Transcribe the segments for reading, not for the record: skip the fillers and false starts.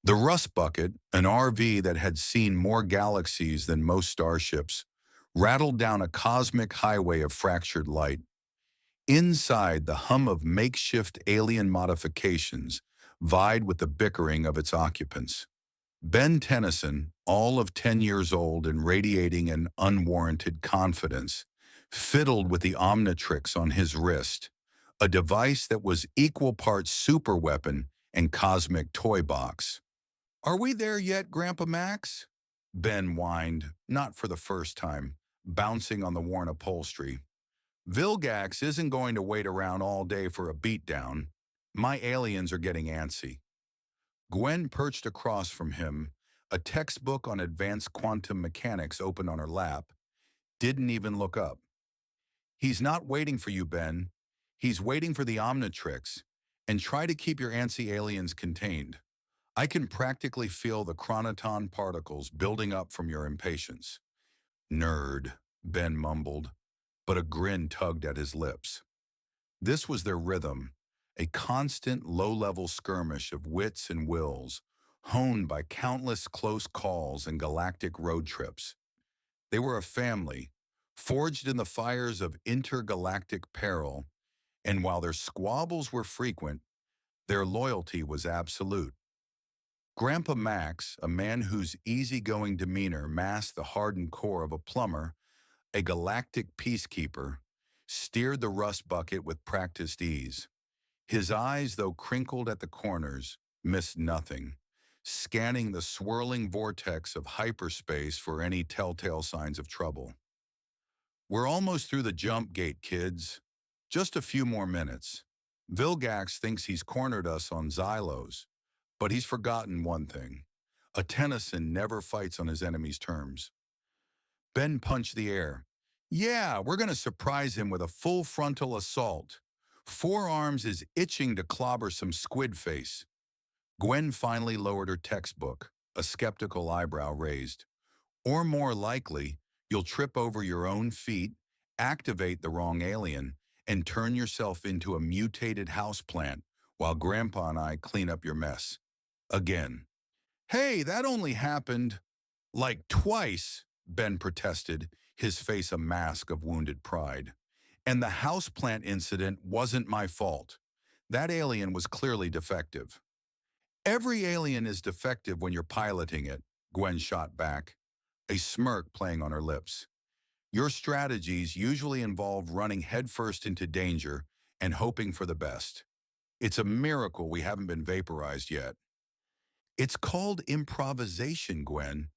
The Rust Bucket, an RV that had seen more galaxies than most starships, rattled down a cosmic highway of fractured light. Inside, the hum of makeshift alien modifications vied with the bickering of its occupants. Ben Tennyson, all of 10 years old and radiating an unwarranted confidence, fiddled with the Omnitrix on his wrist, a device that was equal parts superweapon and cosmic toy box. "Are we there yet, Grandpa Max?" Ben whined, not for the first time, bouncing on the worn upholstery. "Vilgax isn't going to wait around all day for a beatdown. My aliens are getting antsy." Gwen perched across from him, a textbook on advanced quantum mechanics open on her lap, didn't even look up. "He's not waiting for you, Ben. He's waiting for the Omnitrix. And try to keep your antsy aliens contained. I can practically feel the chronoton particles building up from your impatience." "Nerd," Ben mumbled, but a grin tugged at his lips. This was their rhythm, a constant low-level skirmish of wits and wills, honed by countless close calls and galactic road trips. They were a family, forged in the fires of intergalactic peril, and while their squabbles were frequent, their loyalty was absolute. Grandpa Max, a man whose easygoing demeanor masked the hardened core of a plumber, a galactic peacekeeper, steered the Rust Bucket with practiced ease. His eyes, though crinkled at the corners, missed nothing, scanning the swirling vortex of hyperspace for any telltale signs of trouble. "We're almost through the jump gate, kids. Just a few more minutes. Vilgax thinks he's cornered us on Xylos, but he's forgotten one thing. A Tennyson never fights on his enemy's terms." Ben punched the air. "Yeah, we're going to surprise him with a full frontal assault. Forearms is itching to clobber some squid face." Gwen finally lowered her textbook, a skeptical eyebrow raised. "Or more likely, you'll trip over your own feet, activate the wrong alien, and turn yourself into a mutated houseplant while Grandpa and I clean up your mess. Again." "Hey, that only happened like twice," Ben protested, his face a mask of wounded pride. "And the houseplant incident wasn't my fault. That alien was clearly defective." "Every alien is defective when you're piloting it," Gwen shot back, a smirk playing on her lips. "Your strategies usually involve running headfirst into danger and hoping for the best. It's a miracle we haven't been vaporized yet." "It's called improvisation, Gwen.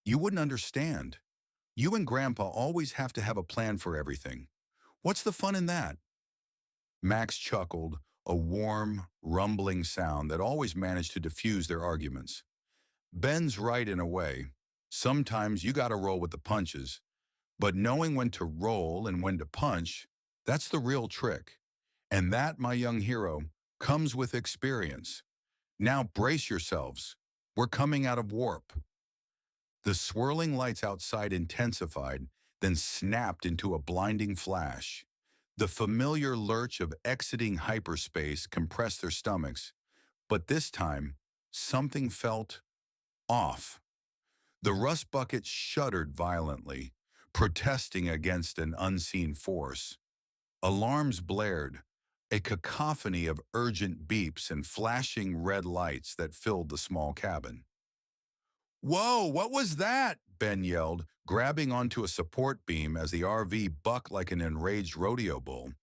You wouldn't understand. You and Grandpa always have to have a plan for everything. What's the fun in that?" Max chuckled, a warm, rumbling sound that always managed to diffuse their arguments. "Ben's right in a way. Sometimes you gotta roll with the punches, but knowing when to roll and when to punch, that's the real trick. And that, my young hero, comes with experience. Now brace yourselves. We're coming out of warp." The swirling lights outside intensified, then snapped into a blinding flash. The familiar lurch of exiting hyperspace compressed their stomachs, but this time, something felt off. The Rust Bucket shuddered violently, protesting against an unseen force. Alarms blared, a cacophony of urgent beeps and flashing red lights that filled the small cabin. "Whoa, what was that?" Ben yelled, grabbing onto a support beam as the RV bucked like an enraged rodeo bull.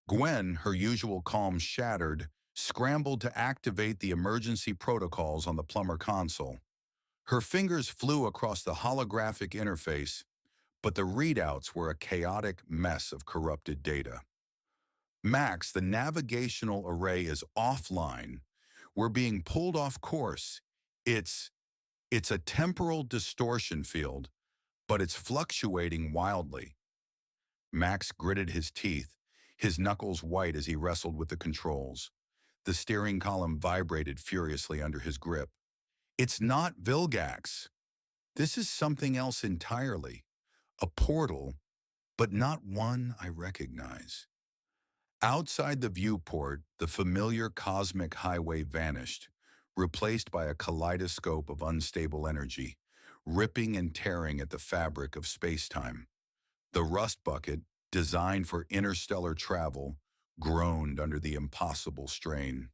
Gwen, her usual calm shattered, scrambled to activate the emergency protocols on the plumber console. Her fingers flew across the holographic interface, but the readouts were a chaotic mess of corrupted data. "Max, the navigational array is offline. We're being pulled off course. It's it's a temporal distortion field, but it's fluctuating wildly." Max gritted his teeth, his knuckles white as he wrestled with the controls. The steering column vibrated furiously under his grip. "It's not Vilgax. This is something else entirely. A portal, but not one I recognize." Outside the viewport, the familiar cosmic highway vanished, replaced by a kaleidoscope of unstable energy, ripping and tearing at the fabric of space-time. The rust bucket, designed for interstellar travel, groaned under the impossible strain.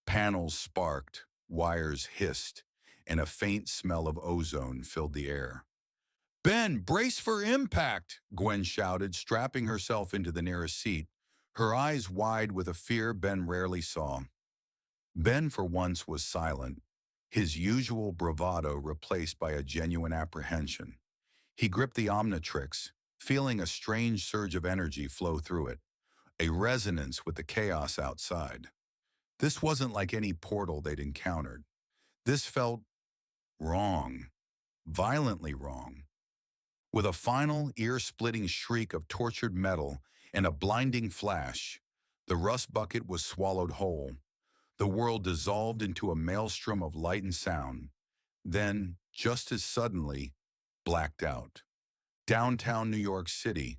Panels sparked, wires hissed, and a faint smell of ozone filled the air. "Ben, brace for impact!" Gwen shouted, strapping herself into the nearest seat, her eyes wide with a fear Ben rarely saw. Ben, for once, was silent, his usual bravado replaced by a genuine apprehension. He gripped the Omnitrix, feeling a strange surge of energy flow through it, a resonance with the chaos outside. This wasn't like any portal they'd encountered. This felt wrong, violently wrong. With a final, ear-splitting shriek of tortured metal and a blinding flash, the rust bucket was swallowed whole. The world dissolved into a maelstrom of light and sound, then, just as suddenly, blacked out. Downtown New York City,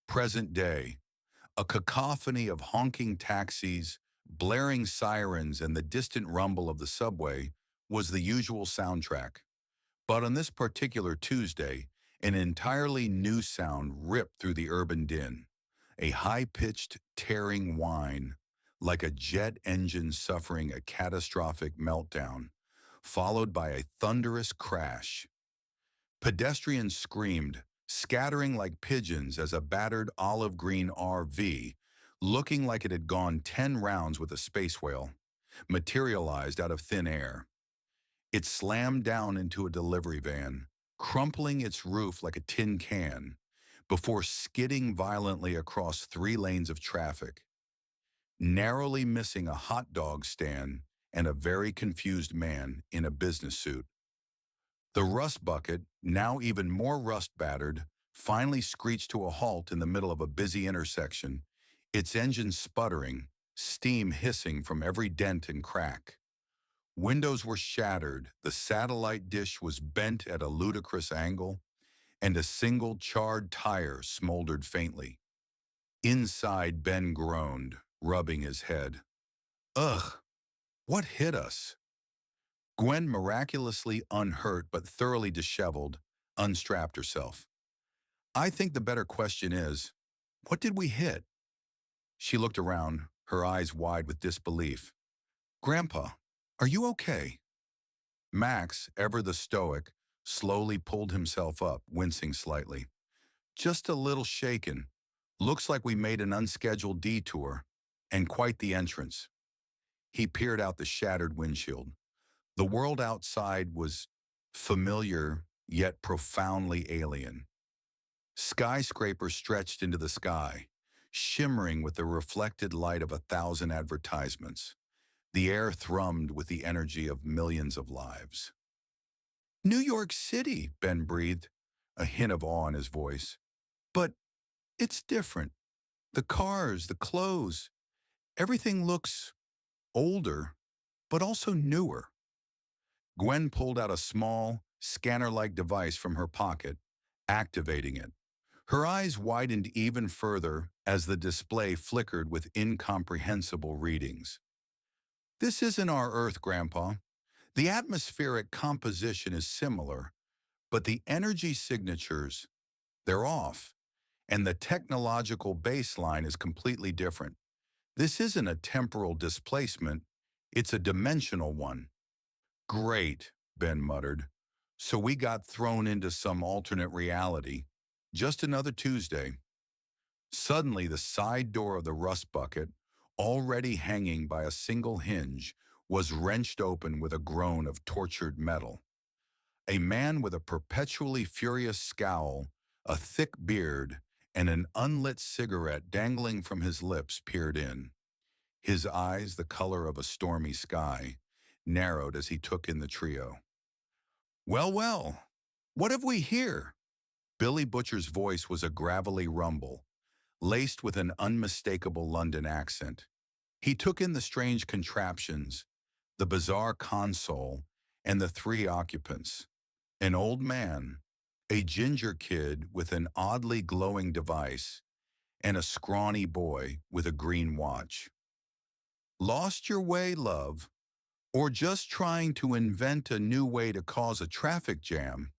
present day, a cacophony of honking taxis, blaring sirens, and the distant rumble of the subway was the usual soundtrack. But on this particular Tuesday, an entirely new sound ripped through the urban din, a high-pitched, tearing whine, like a jet engine suffering a catastrophic meltdown, followed by a thunderous crash. Pedestrians screamed, scattering like pigeons as a battered olive-green RV, looking like it had gone 10 rounds with a space whale, materialized out of thin air. It slammed down into a delivery van, crumpling its roof like a tin can, before skidding violently across 3 lanes of traffic, narrowly missing a hot dog stand and a very confused man in a business suit. The rust bucket, now even more rust-battered, finally screeched to a halt in the middle of a busy intersection, its engine sputtering, steam hissing from every dent and crack. Windows were shattered, the satellite dish was bent at a ludicrous angle, and a single charred tire smoldered faintly. Inside, Ben groaned, rubbing his head. "Ugh, what hit us?" Gwen, miraculously unhurt but thoroughly disheveled, unstrapped herself. "I think the better question is, what did we hit?" She looked around, her eyes wide with disbelief. "Grandpa, are you okay?" Max, ever the stoic, slowly pulled himself up, wincing slightly. "Just a little shaken. Looks like we made an unscheduled detour, and quite the entrance." He peered out the shattered windshield. The world outside was familiar, yet profoundly alien. Skyscrapers stretched into the sky, shimmering with the reflected light of 1,000 advertisements. The air thrummed with the energy of millions of lives. "New York City," Ben breathed, a hint of awe in his voice. "But it's different. The cars, the clothes, everything looks older, but also newer." Gwen pulled out a small, scanner-like device from her pocket, activating it. Her eyes widened even further as the display flickered with incomprehensible readings. "This isn't our Earth, Grandpa. The atmospheric composition is similar, but the energy signatures, they're off, and the technological baseline is completely different. This isn't a temporal displacement, it's a dimensional one." "Great," Ben muttered. "So we got thrown into some alternate reality. Just another Tuesday." Suddenly, the side door of the rust bucket, already hanging by a single hinge, was wrenched open with a groan of tortured metal. A man with a perpetually furious scowl, a thick beard, and an unlit cigarette dangling from his lips peered in. His eyes, the color of a stormy sky, narrowed as he took in the trio. "Well, well, what have we here?" Billy Butcher's voice was a gravelly rumble, laced with an unmistakable London accent. He took in the strange contraptions, the bizarre console, and the 3 occupants. An old man, a ginger kid with an oddly glowing device, and a scrawny boy with a green watch. "Lost your way, love?" or just trying to invent a new way to cause a traffic jam.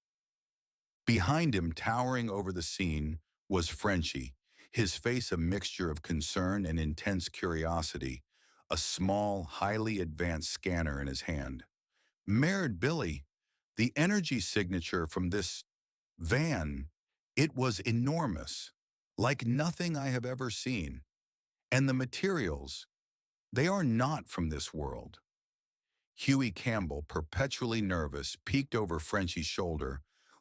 Behind him, towering over the scene, was Frenchie, his face a mixture of concern and intense curiosity, a small, highly advanced scanner in his hand. Mared Billy, the energy signature from this van, it was enormous, like nothing I have ever seen. And the materials, they are not from this world. Huey Campbell, perpetually nervous, peeked over Frenchie's shoulder,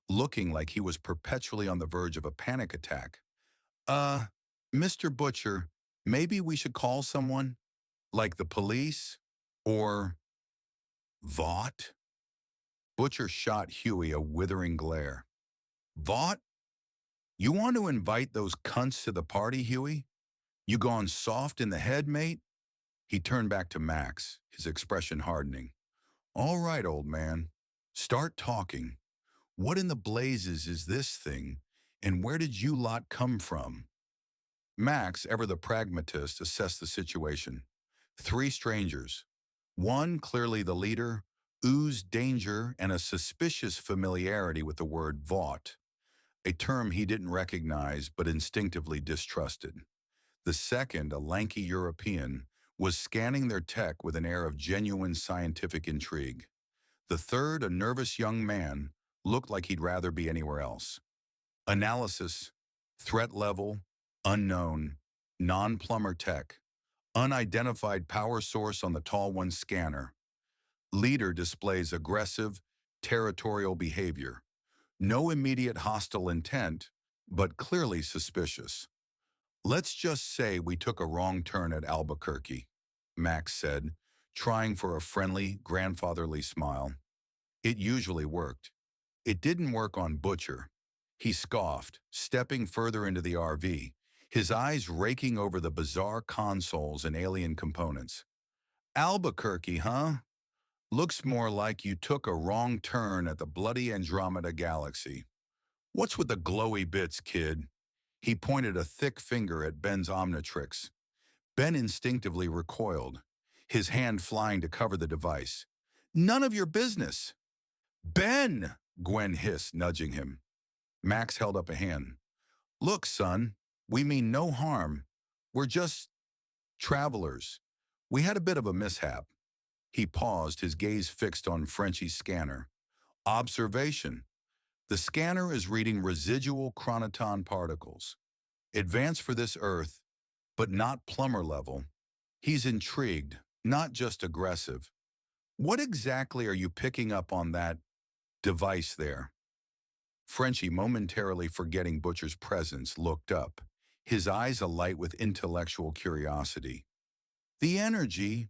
looking like he was perpetually on the verge of a panic attack. Uh, Mr. Butcher, maybe we should call someone? Like the police? Or Vought? Butcher shot Huey a withering glare. Vought? You want to invite those cunts to the party, Huey? You gone soft in the head, mate? He turned back to Max, his expression hardening. All right, old man. Start talking. What in the blazes is this thing, and where did you lot come from? Max, ever the pragmatist, assessed the situation. 3 strangers. One, clearly the leader, oozed danger and a suspicious familiarity with the word vought, a term he didn't recognize but instinctively distrusted. The second, a lanky European, was scanning their tech with an air of genuine scientific intrigue. The third, a nervous young man, looked like he'd rather be anywhere else. Analysis, threat level, unknown, non-plumber tech, unidentified power source on the tall one's scanner. Leader displays aggressive, territorial behavior. No immediate hostile intent, but clearly suspicious. Let's just say we took a wrong turn at Albuquerque, Max said, trying for a friendly, grandfatherly smile. It usually worked. It didn't work on Butcher. He scoffed, stepping further into the RV, his eyes raking over the bizarre consoles and alien components. Albuquerque, huh? Looks more like you took a wrong turn at the bloody Andromeda Galaxy. What's with the glowy bits, kid? He pointed a thick finger at Ben's Omnitrix. Ben instinctively recoiled, his hand flying to cover the device. None of your business. Ben! Gwen hissed, nudging him. Max held up a hand. Look, son, we mean no harm. We're just travelers. We had a bit of a mishap. He paused, his gaze fixed on Frenchie's scanner. Observation. The scanner is reading residual chronoton particles. Advanced for this Earth, but not plumber level. He's intrigued, not just aggressive. What exactly are you picking up on that device there? Frenchie, momentarily forgetting Butcher's presence, looked up, his eyes alight with intellectual curiosity. The energy,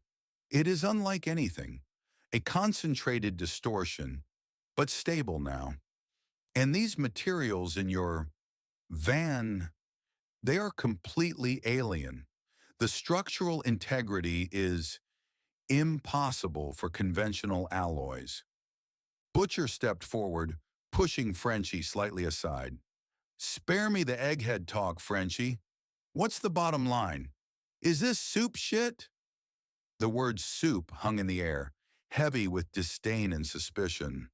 it is unlike anything, a concentrated distortion, but stable now. And these materials in your van, they are completely alien. The structural integrity is impossible for conventional alloys. Butcher stepped forward, pushing Frenchie slightly aside. Spare me the egghead talk, Frenchie. What's the bottom line? Is this soup shit? The word soup hung in the air, heavy with disdain and suspicion.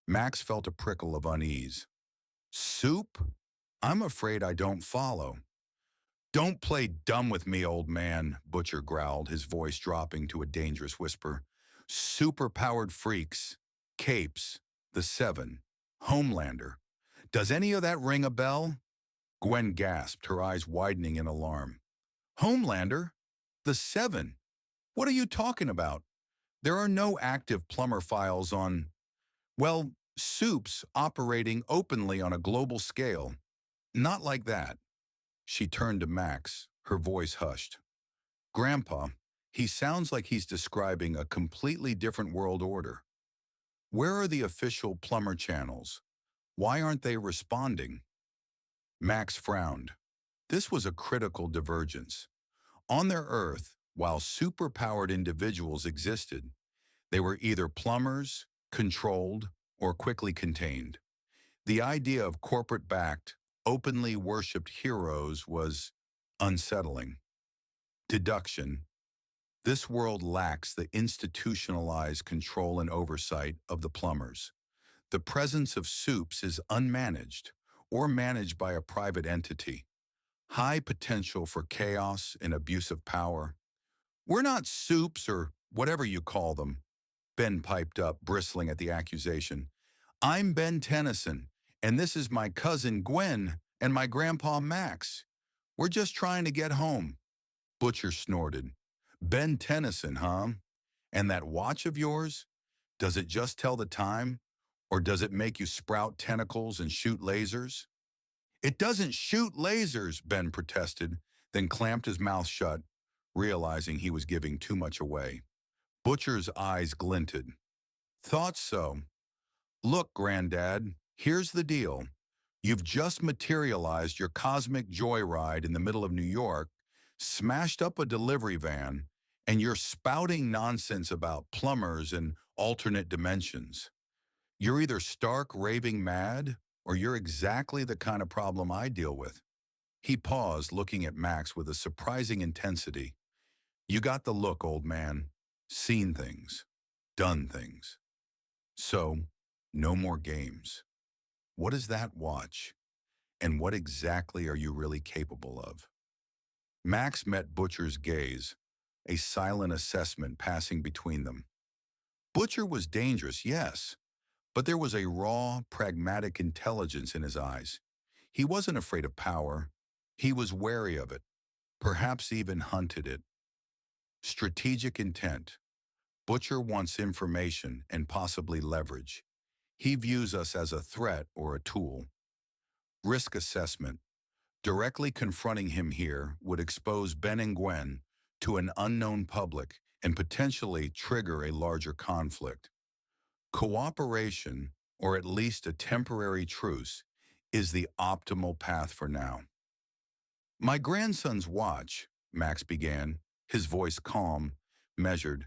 Max felt a prickle of unease. Soup? I'm afraid I don't follow. Don't play dumb with me, old man, Butcher growled, his voice dropping to a dangerous whisper. Superpowered freaks, capes, the Seven, Homelander. Does any of that ring a bell? Gwen gasped, her eyes widening in alarm. Homelander? The Seven? What are you talking about? There are no active plumber files on, well, soups operating openly on a global scale. Not like that. She turned to Max, her voice hushed. Grandpa, he sounds like he's describing a completely different world order. Where are the official plumber channels? Why aren't they responding? Max frowned. This was a critical divergence. On their Earth, while superpowered individuals existed, they were either plumbers, controlled, or quickly contained. The idea of corporate-backed, openly worshipped heroes was unsettling. Deduction. This world lacks the institutionalized control and oversight of the plumbers. The presence of soups is unmanaged or managed by a private entity. High potential for chaos and abuse of power. We're not soups or whatever you call them, Ben piped up, bristling at the accusation. I'm Ben Tennyson, and this is my cousin Gwen and my grandpa Max. We're just trying to get home. Butcher snorted. Ben Tennyson, huh? And that watch of yours? Does it just tell the time? Or does it make you sprout tentacles and shoot lasers? It doesn't shoot lasers, Ben protested, then clamped his mouth shut, realizing he was giving too much away. Butcher's eyes glinted. Thought so. Look, Granddad, here's the deal. You've just materialized your cosmic joyride in the middle of New York, smashed up a delivery van, and you're spouting nonsense about plumbers and alternate dimensions. You're either stark raving mad, or you're exactly the kind of problem I deal with. He paused, looking at Max with a surprising intensity. You got the look, old man. Seen things. Done things. So, no more games. What is that watch? And what exactly are you really capable of? Max met Butcher's gaze, a silent assessment passing between them. Butcher was dangerous, yes, but there was a raw, pragmatic intelligence in his eyes. He wasn't afraid of power. He was wary of it, perhaps even hunted it. Strategic intent. Butcher wants information and possibly leverage. He views us as a threat or a tool. Risk assessment. Directly confronting him here would expose Ben and Gwen to an unknown public and potentially trigger a larger conflict. Cooperation, or at least a temporary truce, is the optimal path for now. My grandson's watch, Max began, his voice calm, measured,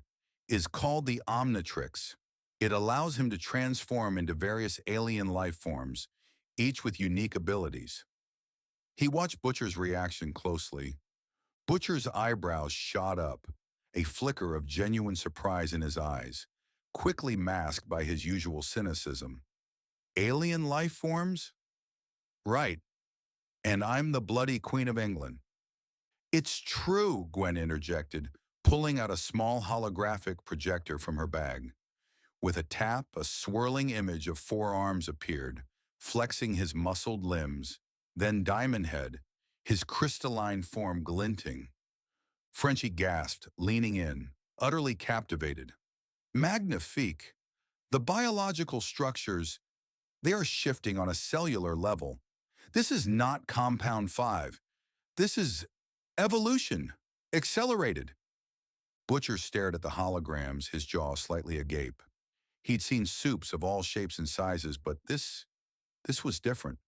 is called the Omnitrix. It allows him to transform into various alien life forms, each with unique abilities. He watched Butcher's reaction closely. Butcher's eyebrows shot up, a flicker of genuine surprise in his eyes, quickly masked by his usual cynicism. Alien life forms? Right. And I'm the bloody Queen of England. It's true, Gwen interjected, pulling out a small holographic projector from her bag. With a tap, a swirling image of four arms appeared, flexing his muscled limbs, then Diamond Head, his crystalline form glinting. Frenchie gasped, leaning in, utterly captivated. Magnifique! The biological structures, they are shifting on a cellular level. This is not Compound 5. This is evolution, accelerated. Butcher stared at the holograms, his jaw slightly agape. He'd seen soups of all shapes and sizes, but this was different.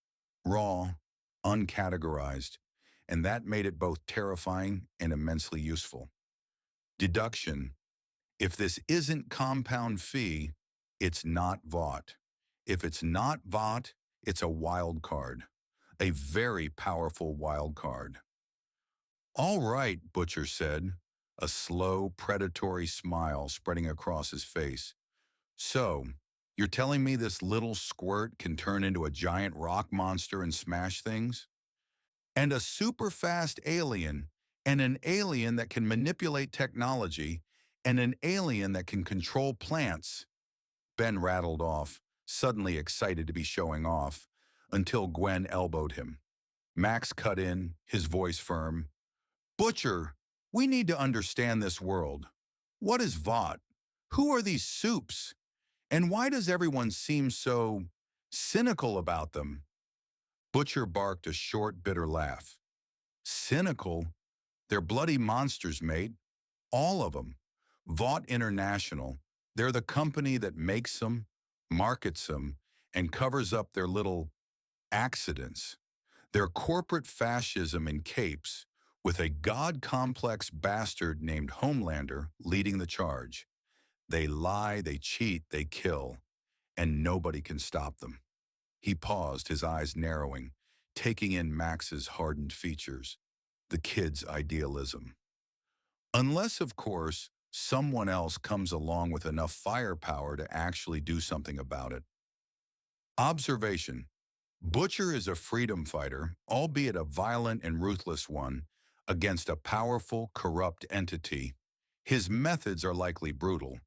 Raw, uncategorized, and that made it both terrifying and immensely useful. Deduction. If this isn't Compound Phi, it's not Vought. If it's not Vought, it's a wild card. A very powerful wild card. All right, Butcher said, a slow, predatory smile spreading across his face. So, you're telling me this little squirt can turn into a giant rock monster and smash things? And a super fast alien, and an alien that can manipulate technology, and an alien that can control plants. Ben rattled off, suddenly excited to be showing off, until Gwen elbowed him. Max cut in, his voice firm. Butcher, we need to understand this world. What is Vought? Who are these soups? And why does everyone seem so cynical about them? Butcher barked a short, bitter laugh. Cynical? They're bloody monsters, mate. All of them. Vought International. They're the company that makes them, markets them, and covers up their little accidents. They're corporate fascism in capes, with a god-complex bastard named Homelander leading the charge. They lie, they cheat, they kill, and nobody can stop them. He paused, his eyes narrowing, taking in Max's hardened features, the kid's idealism. Unless, of course, someone else comes along with enough firepower to actually do something about it. Observation. Butcher is a freedom fighter, albeit a violent and ruthless one, against a powerful, corrupt entity. His methods are likely brutal.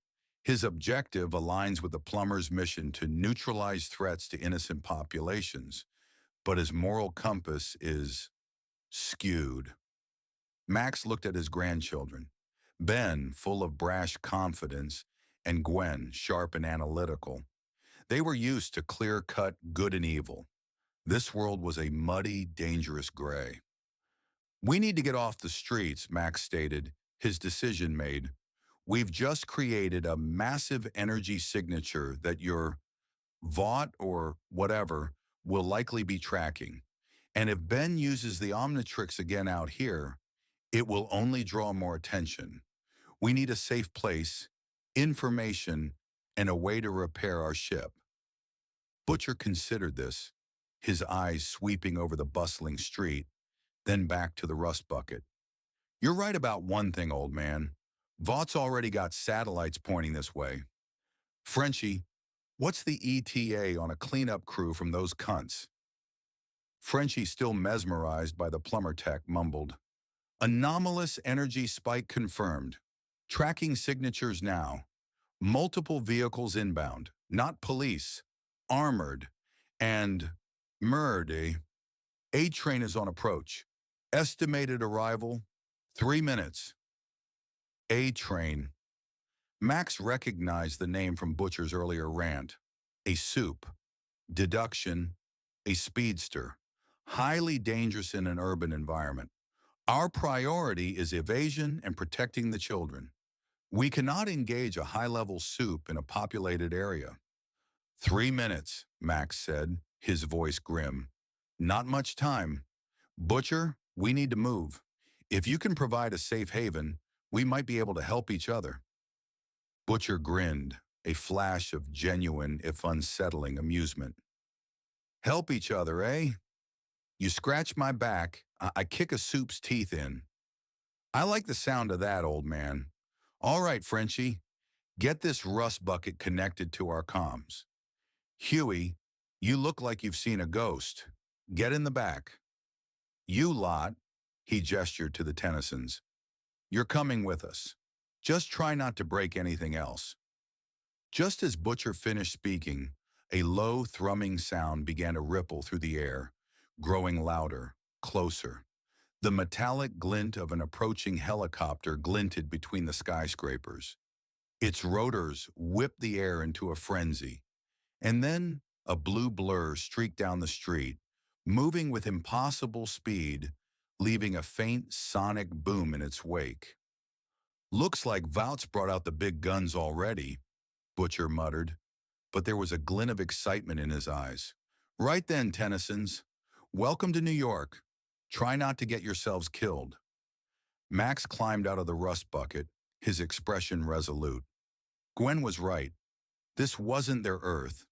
His objective aligns with the plumber's mission to neutralize threats to innocent populations, but his moral compass is skewed. Max looked at his grandchildren, Ben, full of brash confidence, and Gwen, sharp and analytical. They were used to clear-cut good and evil. This world was a muddy, dangerous gray. We need to get off the streets, Max stated, his decision made. We've just created a massive energy signature that your Vought or whatever will likely be tracking. And if Ben uses the Omnitrix again out here, it will only draw more attention. We need a safe place, information, and a way to repair our ship. Butcher considered this, his eyes sweeping over the bustling street, then back to the rust bucket. You're right about one thing, old man. Vaught's already got satellites pointing this way. Frenchie, what's the ETA on a cleanup crew from those cunts? Frenchie, still mesmerized by the plumber tech, mumbled. Anomalous energy spike confirmed. Tracking signatures now. Multiple vehicles inbound, not police, armored, and murder. A train is on approach. Estimated arrival, 3 minutes. A train. Max recognized the name from Butcher's earlier rant. A soup. Deduction. A speedster. Highly dangerous in an urban environment. Our priority is evasion and protecting the children. We cannot engage a high-level soup in a populated area. 3 minutes, Max said, his voice grim. Not much time. Butcher, we need to move. If you can provide a safe haven, we might be able to help each other. Butcher grinned, a flash of genuine, if unsettling, amusement. Help each other, eh? You scratch my back, I kick a soup's teeth in. I like the sound of that, old man. All right, Frenchie, get this rust bucket connected to our comms. Huey, you look like you've seen a ghost. Get in the back. You lot, he gestured to the Tennysons. You're coming with us. Just try not to break anything else. Just as Butcher finished speaking, a low, thrumming sound began to ripple through the air, growing louder, closer. The metallic glint of an approaching helicopter glinted between the skyscrapers. Its rotors whipped the air into a frenzy. And then a blue blur streaked down the street, moving with impossible speed, leaving a faint sonic boom in its wake. Looks like Vouts brought out the big guns already, Butcher muttered, but there was a glint of excitement in his eyes. Right then, Tennysons. Welcome to New York. Try not to get yourselves killed. Max climbed out of the rust bucket, his expression resolute. Gwen was right. This wasn't their Earth.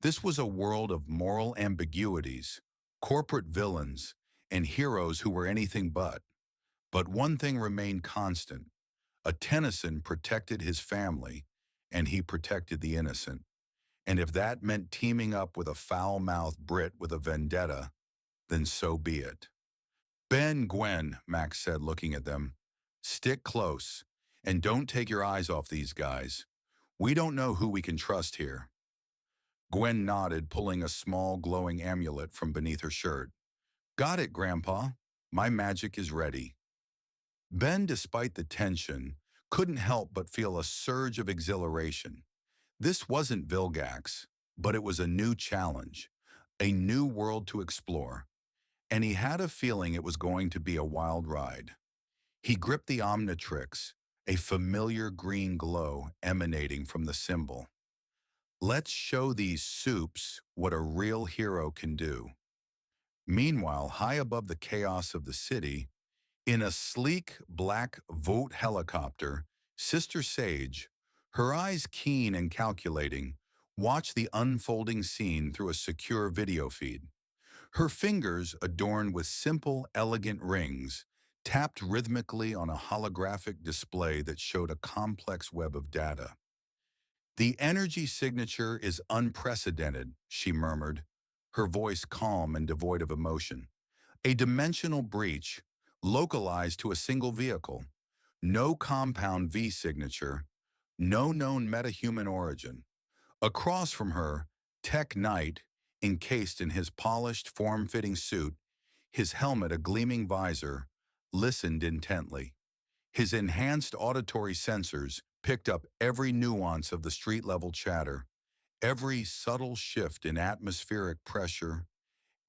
This was a world of moral ambiguities, corporate villains, and heroes who were anything but. But one thing remained constant. A Tennyson protected his family, and he protected the innocent. And if that meant teaming up with a foul-mouthed Brit with a vendetta, then so be it. Ben, Gwen, Max said, looking at them. Stick close, and don't take your eyes off these guys. We don't know who we can trust here. Gwen nodded, pulling a small, glowing amulet from beneath her shirt. Got it, Grandpa. My magic is ready. Ben, despite the tension, couldn't help but feel a surge of exhilaration. This wasn't Vilgax, but it was a new challenge, a new world to explore, and he had a feeling it was going to be a wild ride. He gripped the Omnitrix, a familiar green glow emanating from the symbol. Let's show these soups what a real hero can do. Meanwhile, high above the chaos of the city, in a sleek black Vought helicopter, Sister Sage, her eyes keen and calculating, watched the unfolding scene through a secure video feed. Her fingers, adorned with simple, elegant rings, tapped rhythmically on a holographic display that showed a complex web of data. "The energy signature is unprecedented," she murmured, her voice calm and devoid of emotion. "A dimensional breach, localized to a single vehicle. No compound V signature, no known metahuman origin." Across from her, Tech Knight, encased in his polished, form-fitting suit, his helmet a gleaming visor, listened intently. His enhanced auditory sensors picked up every nuance of the street-level chatter, every subtle shift in atmospheric pressure,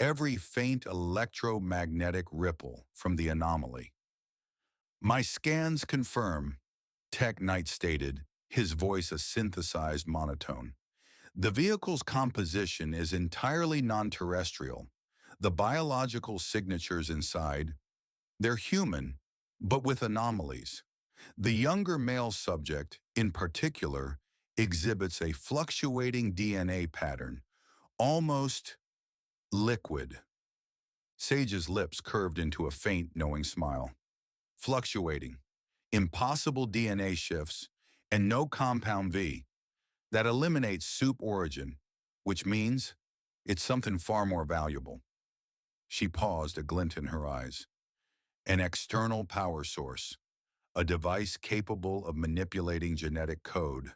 every faint electromagnetic ripple from the anomaly. "My scans confirm," Tech Knight stated, his voice a synthesized monotone. "The vehicle's composition is entirely non-terrestrial. The biological signatures inside, they're human, but with anomalies. The younger male subject, in particular, exhibits a fluctuating DNA pattern, almost liquid." Sage's lips curved into a faint, knowing smile. "Fluctuating, impossible DNA shifts, and no compound V. That eliminates soup origin, which means it's something far more valuable." She paused, a glint in her eyes. "An external power source, a device capable of manipulating genetic code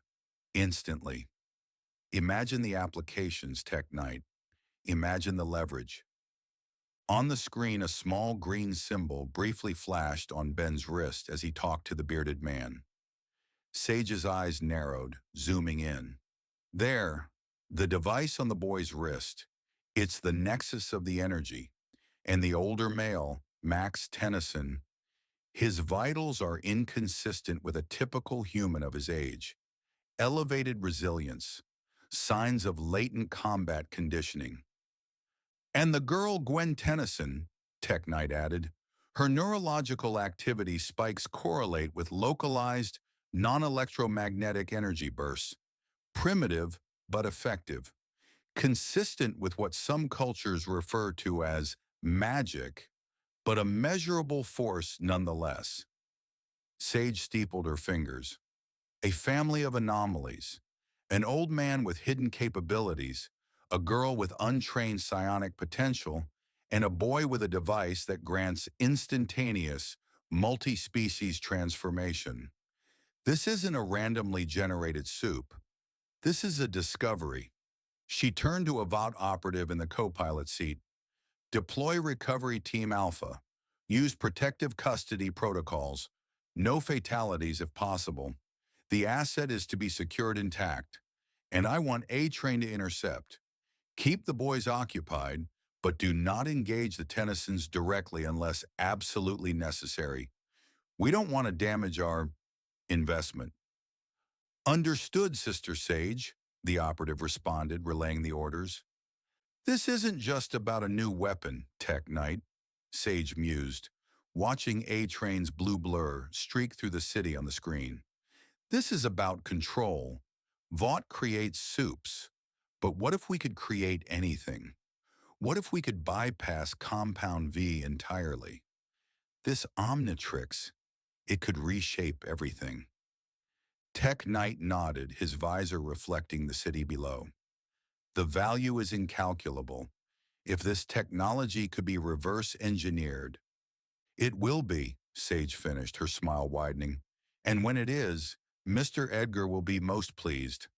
instantly. Imagine the applications, Tech Knight. Imagine the leverage." On the screen, a small green symbol briefly flashed on Ben's wrist as he talked to the bearded man. Sage's eyes narrowed, zooming in. There, the device on the boy's wrist. It's the nexus of the energy. And the older male, Max Tennyson, his vitals are inconsistent with a typical human of his age. Elevated resilience, signs of latent combat conditioning. "And the girl Gwen Tennyson," Tech Knight added, "her neurological activity spikes correlate with localized, non-electromagnetic energy bursts. Primitive, but effective. Consistent with what some cultures refer to as magic, but a measurable force nonetheless." Sage steepled her fingers. "A family of anomalies. An old man with hidden capabilities, a girl with untrained psionic potential, and a boy with a device that grants instantaneous, multi-species transformation. This isn't a randomly generated soup. This is a discovery." She turned to a Vought operative in the co-pilot seat. "Deploy Recovery Team Alpha. Use protective custody protocols. No fatalities if possible. The asset is to be secured intact. And I want A-Train to intercept. Keep the boys occupied, but do not engage the Tennysons directly unless absolutely necessary. We don't want to damage our investment." "Understood, Sister Sage," the operative responded, relaying the orders. "This isn't just about a new weapon, Tech Knight," Sage mused, watching A-Train's blue blur streak through the city on the screen. "This is about control. Vought creates soups. But what if we could create anything? What if we could bypass Compound V entirely? This Omnitrix, it could reshape everything." Tech Knight nodded, his visor reflecting the city below. "The value is incalculable. If this technology could be reverse engineered." "It will be," Sage finished, her smile widening. "And when it is, Mr. Edgar will be most pleased.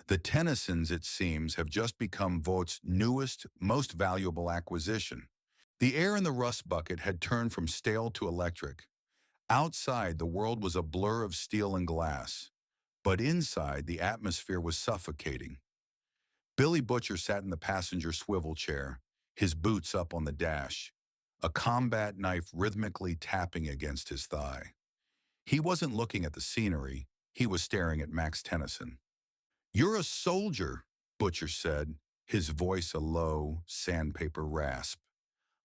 The Tennysons, it seems, have just become Vaught's newest, most valuable acquisition." The air in the rust bucket had turned from stale to electric. Outside, the world was a blur of steel and glass. But inside, the atmosphere was suffocating. Billy Butcher sat in the passenger swivel chair, his boots up on the dash, a combat knife rhythmically tapping against his thigh. He wasn't looking at the scenery, he was staring at Max Tennyson. "You're a soldier," Butcher said, his voice a low, sandpaper rasp.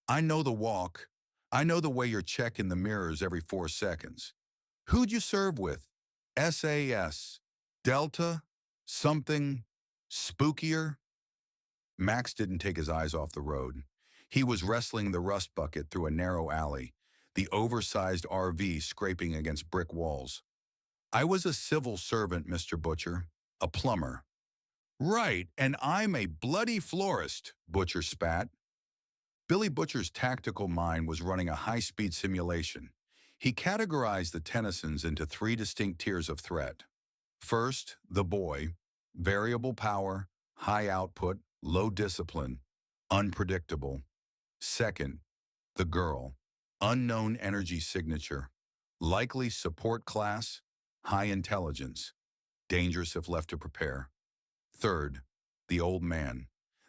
"I know the walk. I know the way you're checking the mirrors every 4 seconds. Who'd you serve with? SAS? Delta? Something spookier?" Max didn't take his eyes off the road. He was wrestling the rust bucket through a narrow alley, the oversized RV scraping against brick walls. I was a civil servant, Mr. Butcher, a plumber. Right, and I'm a bloody florist, Butcher spat. Billy Butcher's tactical mind was running a high-speed simulation. He categorized the Tennysons into three distinct tiers of threat. First, the boy, variable power, high output, low discipline, unpredictable. Second, the girl, unknown energy signature, likely support class, high intelligence, dangerous if left to prepare. Third, the old man.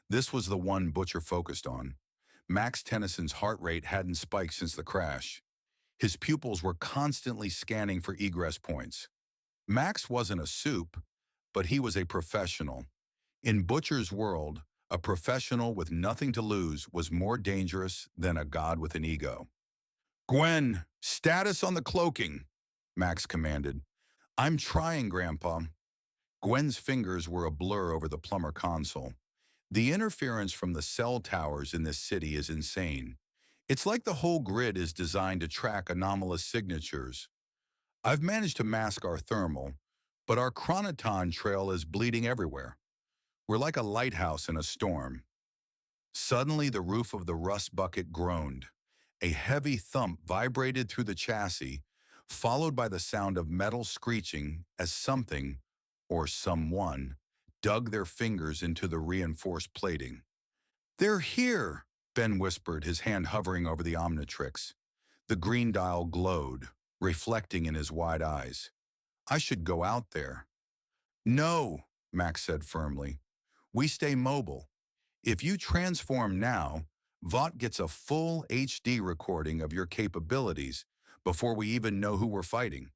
This was the one Butcher focused on. Max Tennyson's heart rate hadn't spiked since the crash. His pupils were constantly scanning for egress points. Max wasn't a soup, but he was a professional. In Butcher's world, a professional with nothing to lose was more dangerous than a god with an ego. Gwen, status on the cloaking, Max commanded. I'm trying, Grandpa. Gwen's fingers were a blur over the plumber console. The interference from the cell towers in this city is insane. It's like the whole grid is designed to track anomalous signatures. I've managed to mask our thermal, but our chronoton trail is bleeding everywhere. We're like a lighthouse in a storm. Suddenly, the roof of the rust bucket groaned. A heavy thump vibrated through the chassis, followed by the sound of metal screeching as something, or someone, dug their fingers into the reinforced plating. They're here, Ben whispered, his hand hovering over the Omnitrix. The green dial glowed, reflecting in his wide eyes. I should go out there. No, Max said firmly. We stay mobile. If you transform now, Vought gets a full HD recording of your capabilities before we even know who we're fighting.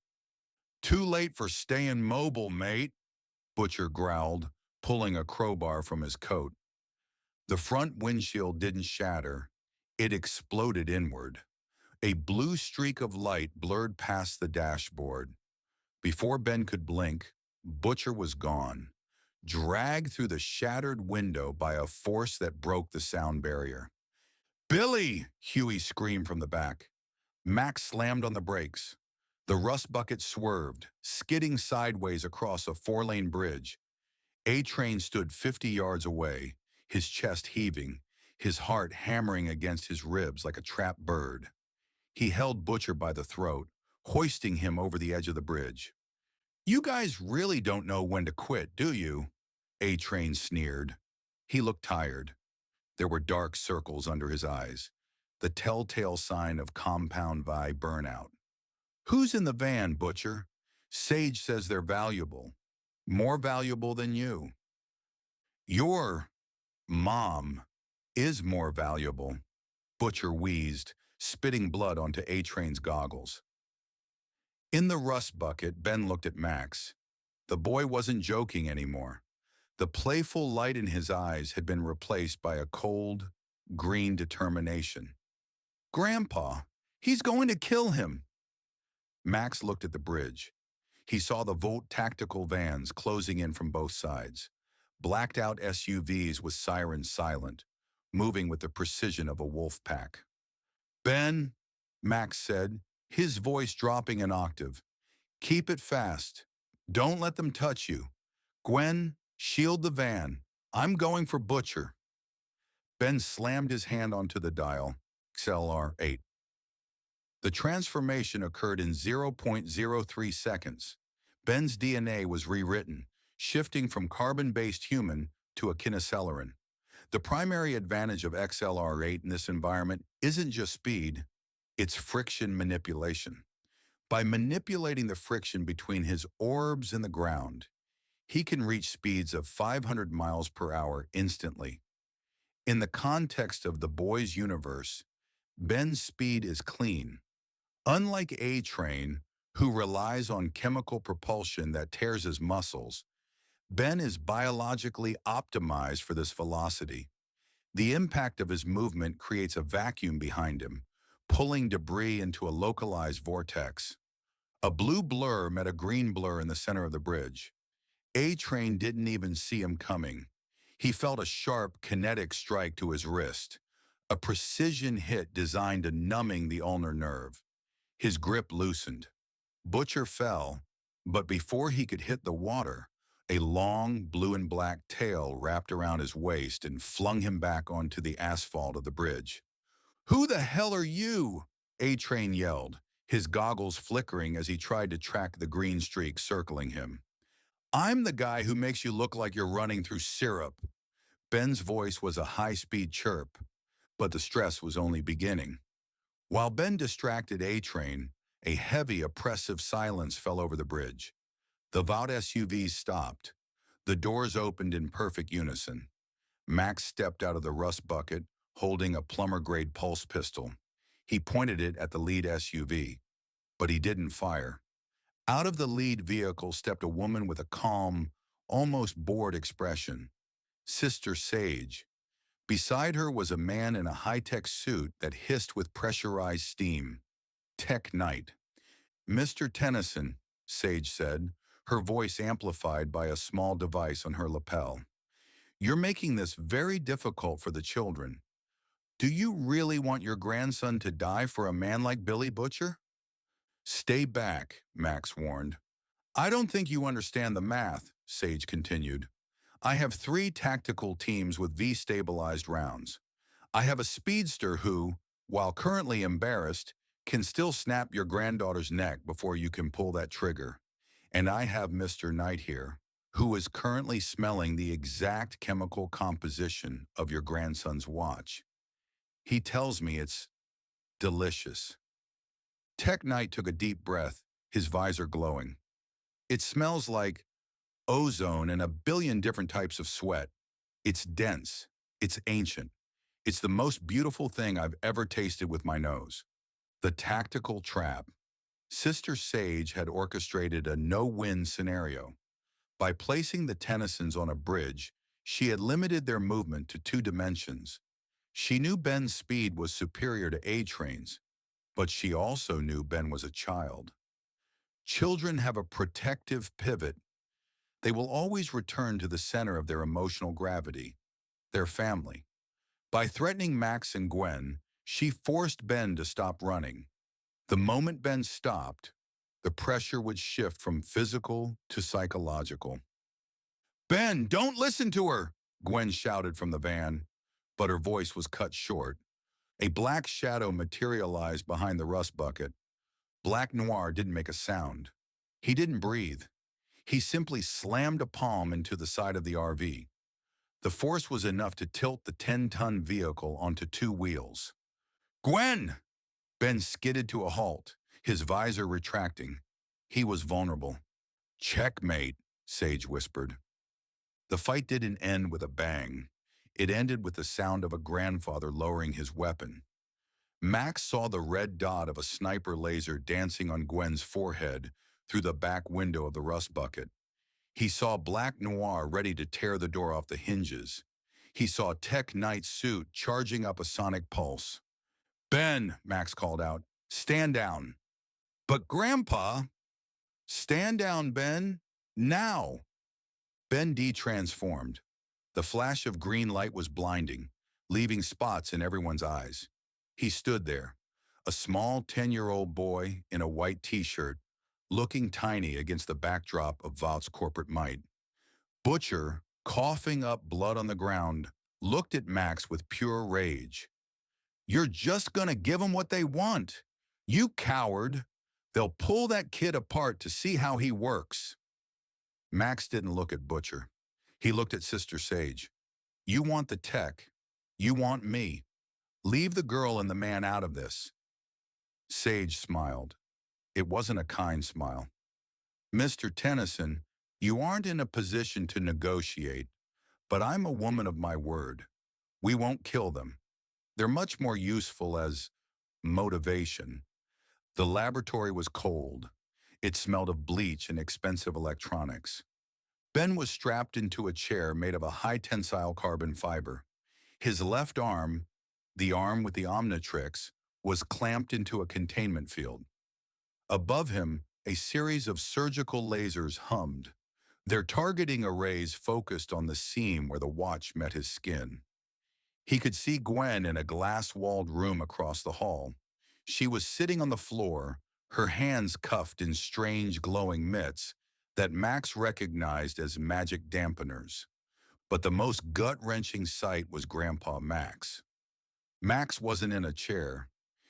Too late for staying mobile, mate, Butcher growled, pulling a crowbar from his coat. The front windshield didn't shatter. It exploded inward. A blue streak of light blurred past the dashboard. Before Ben could blink, Butcher was gone, dragged through the shattered window by a force that broke the sound barrier. Billy! Huey screamed from the back. Max slammed on the brakes. The rust bucket swerved, skidding sideways across a four-lane bridge. A-Train stood 50 yards away, his chest heaving, his heart hammering against his ribs like a trapped bird. He held Butcher by the throat, hoisting him over the edge of the bridge. You guys really don't know when to quit, do you? A-Train sneered. He looked tired. There were dark circles under his eyes, the telltale sign of compound V burnout. Who's in the van, Butcher? Sage says they're valuable. More valuable than you. Your mom is more valuable, Butcher wheezed, spitting blood onto A-Train's goggles. In the rust bucket, Ben looked at Max. The boy wasn't joking anymore. The playful light in his eyes had been replaced by a cold, green determination. Grandpa, he's going to kill him. Max looked at the bridge. He saw the Volt tactical vans closing in from both sides, blacked-out SUVs with sirens silent, moving with the precision of a wolf pack. Ben, Max said, his voice dropping an octave, keep it fast. Don't let them touch you. Gwen, shield the van. I'm going for Butcher. Ben slammed his hand onto the dial, XLR8. The transformation occurred in 0.03 seconds. Ben's DNA was rewritten, shifting from carbon-based human to a kinesillaran. The primary advantage of XLR8 in this environment isn't just speed, it's friction manipulation. By manipulating the friction between his orbs and the ground, he can reach speeds of 500 miles per hour instantly. In the context of the boy's universe, Ben's speed is clean. Unlike A-Train, who relies on chemical propulsion that tears his muscles, Ben is biologically optimized for this velocity. The impact of his movement creates a vacuum behind him, pulling debris into a localized vortex. A blue blur met a green blur in the center of the bridge. A-Train didn't even see him coming. He felt a sharp, kinetic strike to his wrist, A precision hit designed to numbing the ulnar nerve. His grip loosened. Butcher fell, but before he could hit the water, a long blue and black tail wrapped around his waist and flung him back onto the asphalt of the bridge. "Who the hell are you?" A-Train yelled, his goggles flickering as he tried to track the green streak circling him. "I'm the guy who makes you look like you're running through syrup." Ben's voice was a high-speed chirp, but the stress was only beginning. While Ben distracted A-Train, a heavy, oppressive silence fell over the bridge. The Vought SUVs stopped. The doors opened in perfect unison. Max stepped out of the rust bucket, holding a plumber-grade pulse pistol. He pointed it at the lead SUV, but he didn't fire. Out of the lead vehicle stepped a woman with a calm, almost bored expression. Sister Sage. Beside her was a man in a high-tech suit that hissed with pressurized steam. Tech Knight. "Mr. Tennyson," Sage said, her voice amplified by a small device on her lapel. "You're making this very difficult for the children. Do you really want your grandson to die for a man like Billy Butcher?" "Stay back," Max warned. "I don't think you understand the math," Sage continued. "I have 3 tactical teams with V-stabilized rounds. I have a speedster who, while currently embarrassed, can still snap your granddaughter's neck before you can pull that trigger. And I have Mr. Knight here, who is currently smelling the exact chemical composition of your grandson's watch. He tells me it's delicious." Tech Knight took a deep breath, his visor glowing. "It smells like ozone and a billion different types of sweat. It's dense. It's ancient. It's the most beautiful thing I've ever tasted with my nose." The tactical trap. Sister Sage had orchestrated a no-win scenario. By placing the Tennysons on a bridge, she had limited their movement to 2 dimensions. She knew Ben's speed was superior to A-Train's, but she also knew Ben was a child. Children have a protective pivot. They will always return to the center of their emotional gravity, their family. By threatening Max and Gwen, she forced Ben to stop running. The moment Ben stopped, the pressure would shift from physical to psychological. "Ben, don't listen to her!" Gwen shouted from the van, but her voice was cut short. A black shadow materialized behind the rust bucket. Black Noir didn't make a sound. He didn't breathe. He simply slammed a palm into the side of the RV. The force was enough to tilt the 10-ton vehicle onto 2 wheels. "Gwen!" Ben skidded to a halt, his visor retracting. He was vulnerable. "Checkmate," Sage whispered. The fight didn't end with a bang. It ended with the sound of a grandfather lowering his weapon. Max saw the red dot of a sniper laser dancing on Gwen's forehead through the back window of the rust bucket. He saw Black Noir ready to tear the door off the hinges. He saw Tech Knight's suit charging up a sonic pulse. "Ben," Max called out, "stand down." "But Grandpa—" "Stand down, Ben. Now." Ben de-transformed. The flash of green light was blinding, leaving spots in everyone's eyes. He stood there, a small 10-year-old boy in a white t-shirt, looking tiny against the backdrop of Vought's corporate might. Butcher, coughing up blood on the ground, looked at Max with pure rage. "You're just gonna give them what they want. You coward. They'll pull that kid apart to see how he works." Max didn't look at Butcher. He looked at Sister Sage. "You want the tech. You want me. Leave the girl and the man out of this." Sage smiled. It wasn't a kind smile. "Mr. Tennyson, you aren't in a position to negotiate, but I'm a woman of my word. We won't kill them. They're much more useful as motivation." The laboratory was cold. It smelled of bleach and expensive electronics. Ben was strapped into a chair made of a high-tensile carbon fiber. His left arm, the arm with the Omnitrix, was clamped into a containment field. Above him, a series of surgical lasers hummed. Their targeting arrays focused on the seam where the watch met his skin. He could see Gwen in a glass-walled room across the hall. She was sitting on the floor, her hands cuffed in strange glowing mitts that Max recognized as magic dampeners. But the most gut-wrenching sight was Grandpa Max. Max wasn't in a chair.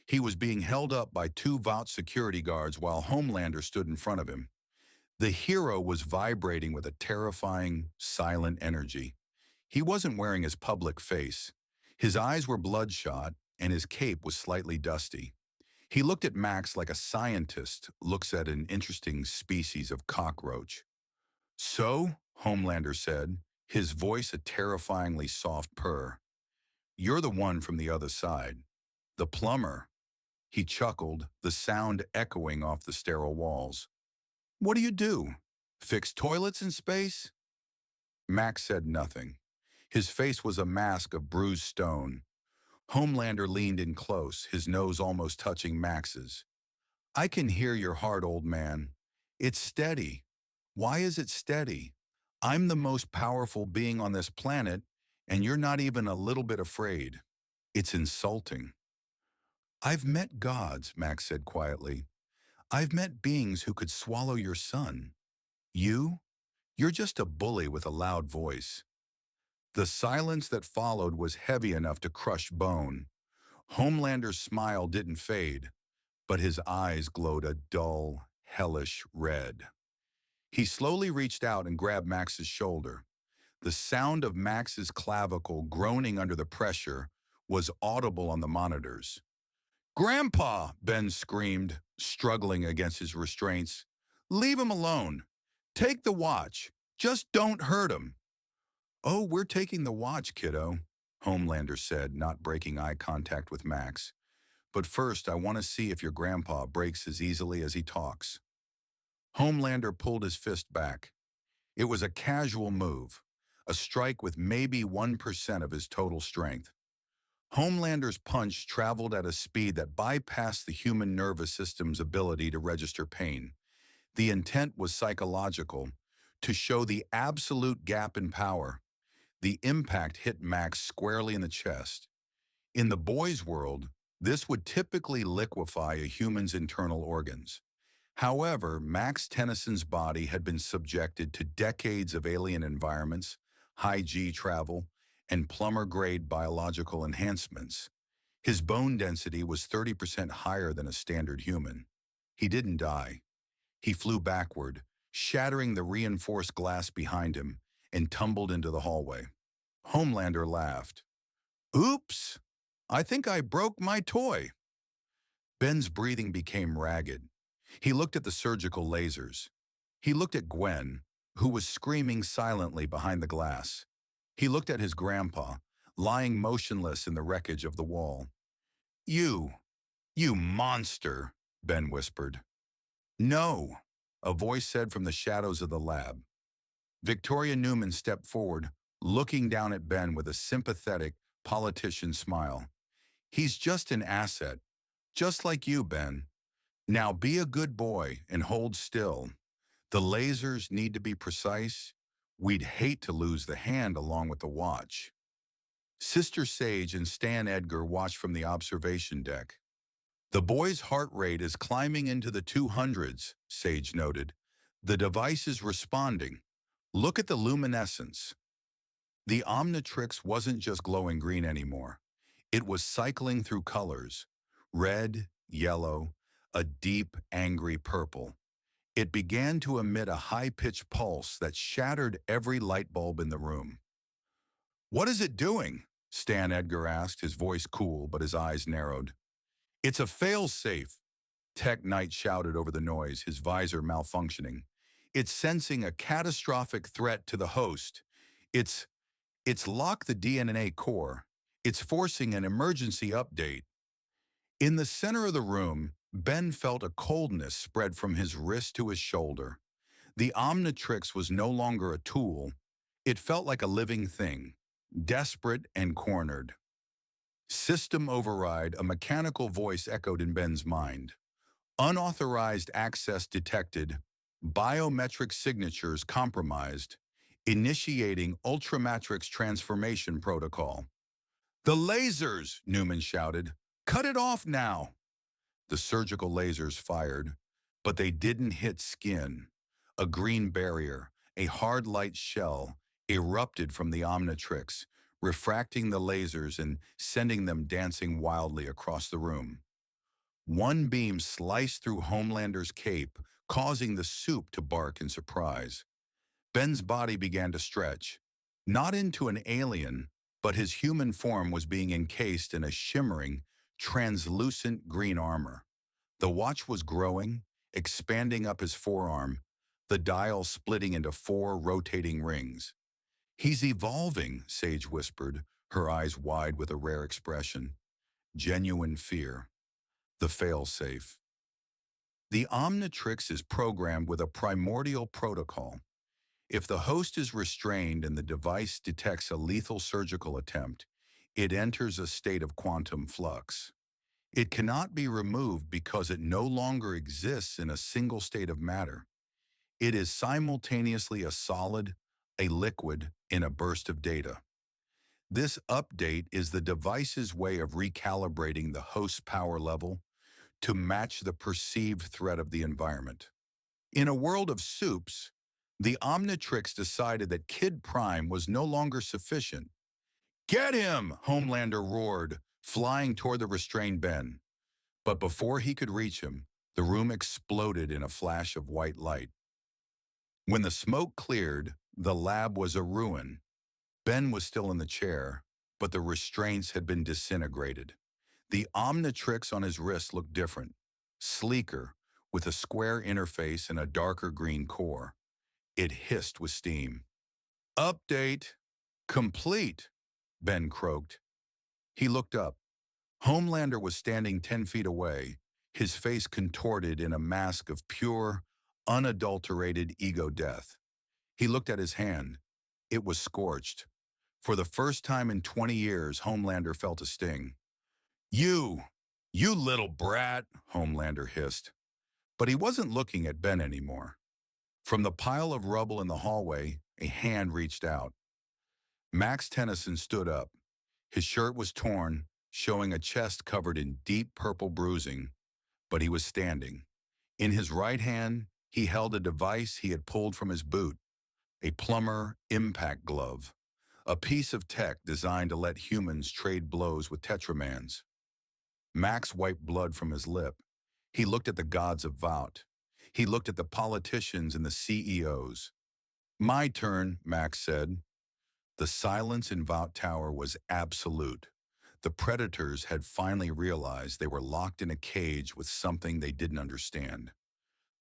He was being held up by two Vought security guards while Homelander stood in front of him. The hero was vibrating with a terrifying, silent energy. He wasn't wearing his public face. His eyes were bloodshot, and his cape was slightly dusty. He looked at Max like a scientist looks at an interesting species of cockroach. "So," Homelander said, his voice a terrifyingly soft purr, "you're the one from the other side. The plumber." He chuckled, the sound echoing off the sterile walls. "What do you do? Fix toilets in space?" Max said nothing. His face was a mask of bruised stone. Homelander leaned in close, his nose almost touching Max's. "I can hear your heart, old man. It's steady. Why is it steady? I'm the most powerful being on this planet, and you're not even a little bit afraid. It's insulting." "I've met gods," Max said quietly. "I've met beings who could swallow your son. You're just a bully with a loud voice." The silence that followed was heavy enough to crush bone. Homelander's smile didn't fade, but his eyes glowed a dull, hellish red. He slowly reached out and grabbed Max's shoulder. The sound of Max's clavicle groaning under the pressure was audible on the monitors. "Grandpa!" Ben screamed, struggling against his restraints. "Leave him alone. Take the watch. Just don't hurt him." "Oh, we're taking the watch, kiddo," Homelander said, not breaking eye contact with Max. "But first, I want to see if your grandpa breaks as easily as he talks." Homelander pulled his fist back. It was a casual move, a strike with maybe 1% of his total strength. Homelander's punch traveled at a speed that bypassed the human nervous system's ability to register pain. The intent was psychological, to show the absolute gap in power. The impact hit Max squarely in the chest. In the boy's world, this would typically liquefy a human's internal organs. However, Max Tennyson's body had been subjected to decades of alien environments, high-G travel, and plumber-grade biological enhancements. His bone density was 30% higher than a standard human. He didn't die. He flew backward, shattering the reinforced glass behind him, and tumbled into the hallway. Homelander laughed. "Oops! I think I broke my toy." Ben's breathing became ragged. He looked at the surgical lasers. He looked at Gwen, who was screaming silently behind the glass. He looked at his grandpa, lying motionless in the wreckage of the wall. You monster," Ben whispered. "No," a voice said from the shadows of the lab. Victoria Newman stepped forward, looking down at Ben with a sympathetic, politician smile. "He's just an asset, just like you, Ben. Now be a good boy and hold still. The lasers need to be precise. We'd hate to lose the hand along with the watch." Sister Sage and Stan Edgar watched from the observation deck. "The boy's heart rate is climbing into the 200s, Sage noted. "The device is responding. Look at the luminescence." The Omnitrix wasn't just glowing green anymore. It was cycling through colors: red, yellow, a deep, angry purple. It began to emit a high-pitched pulse that shattered every light bulb in the room. "What is it doing?" Stan Edgar asked, his voice cool but his eyes narrowed. "It's a fail-safe," Tech Knight shouted over the noise, his visor malfunctioning. "It's sensing a catastrophic threat to the host. It's locked the DNA core. It's forcing an emergency update." In the center of the room, Ben felt a coldness spread from his wrist to his shoulder. The Omnitrix was no longer a tool. It felt like a living thing, desperate and cornered. "System override," a mechanical voice echoed in Ben's mind. "Unauthorized access detected. Biometric signatures compromised. Initiating Ultramatrix transformation protocol." The lasers, Newman shouted. Cut it off now. The surgical lasers fired, but they didn't hit skin. A green barrier, a hard light shell, erupted from the Omnitrix, refracting the lasers and sending them dancing wildly across the room. One beam sliced through Homelander's cape, causing the soup to bark in surprise. Ben's body began to stretch, not into an alien, but his human form was being encased in a shimmering, translucent green armor. The watch was growing, expanding up his forearm, the dial splitting into 4 rotating rings. He's evolving, Sage whispered, her eyes wide with a rare expression. Genuine fear. The failsafe. The Omnitrix is programmed with a primordial protocol. If the host is restrained and the device detects a lethal surgical attempt, it enters a state of quantum flux. It cannot be removed because it no longer exists in a single state of matter. It is simultaneously a solid, a liquid, in a burst of data. This update is the device's way of recalibrating the host's power level to match the perceived threat of the environment. In a world of soups, the Omnitrix decided that Kid Prime was no longer sufficient. Get him! Homelander roared, flying toward the restrained Ben. But before he could reach him, the room exploded in a flash of white light. When the smoke cleared, the lab was a ruin. Ben was still in the chair, but the restraints had been disintegrated. The Omnitrix on his wrist looked different, sleeker, with a square interface and a darker green core. It hissed with steam. Update complete, Ben croaked. He looked up. Homelander was standing 10 feet away, his face contorted in a mask of pure, unadulterated ego death. He looked at his hand. It was scorched. For the first time in 20 years, Homelander felt a sting. You little brat, Homelander hissed. But he wasn't looking at Ben anymore. From the pile of rubble in the hallway, a hand reached out. Max Tennyson stood up. His shirt was torn, showing a chest covered in deep purple bruising, but he was standing. In his right hand, he held a device he had pulled from his boot, a plumber impact glove, a piece of tech designed to let humans trade blows with Tetramans. Max wiped blood from his lip. He looked at the gods of Vault. He looked at the politicians and the CEOs. My turn, Max said. The silence in Vault Tower was absolute. The predators had finally realized they were locked in a cage with something they didn't understand.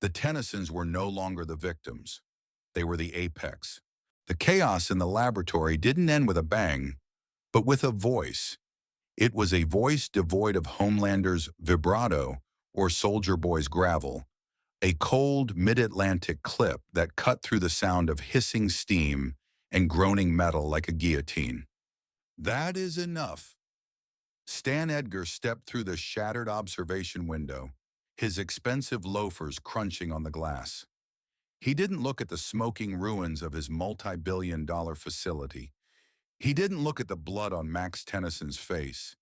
The Tennysons were no longer the victims. They were the apex. The chaos in the laboratory didn't end with a bang, but with a voice. It was a voice devoid of Homelander's vibrato or Soldier Boy's gravel, a cold mid-Atlantic clip that cut through the sound of hissing steam and groaning metal like a guillotine. That is enough. Stan Edgar stepped through the shattered observation window, his expensive loafers crunching on the glass. He didn't look at the smoking ruins of his multi-billion-dollar facility. He didn't look at the blood on Max Tennyson's face.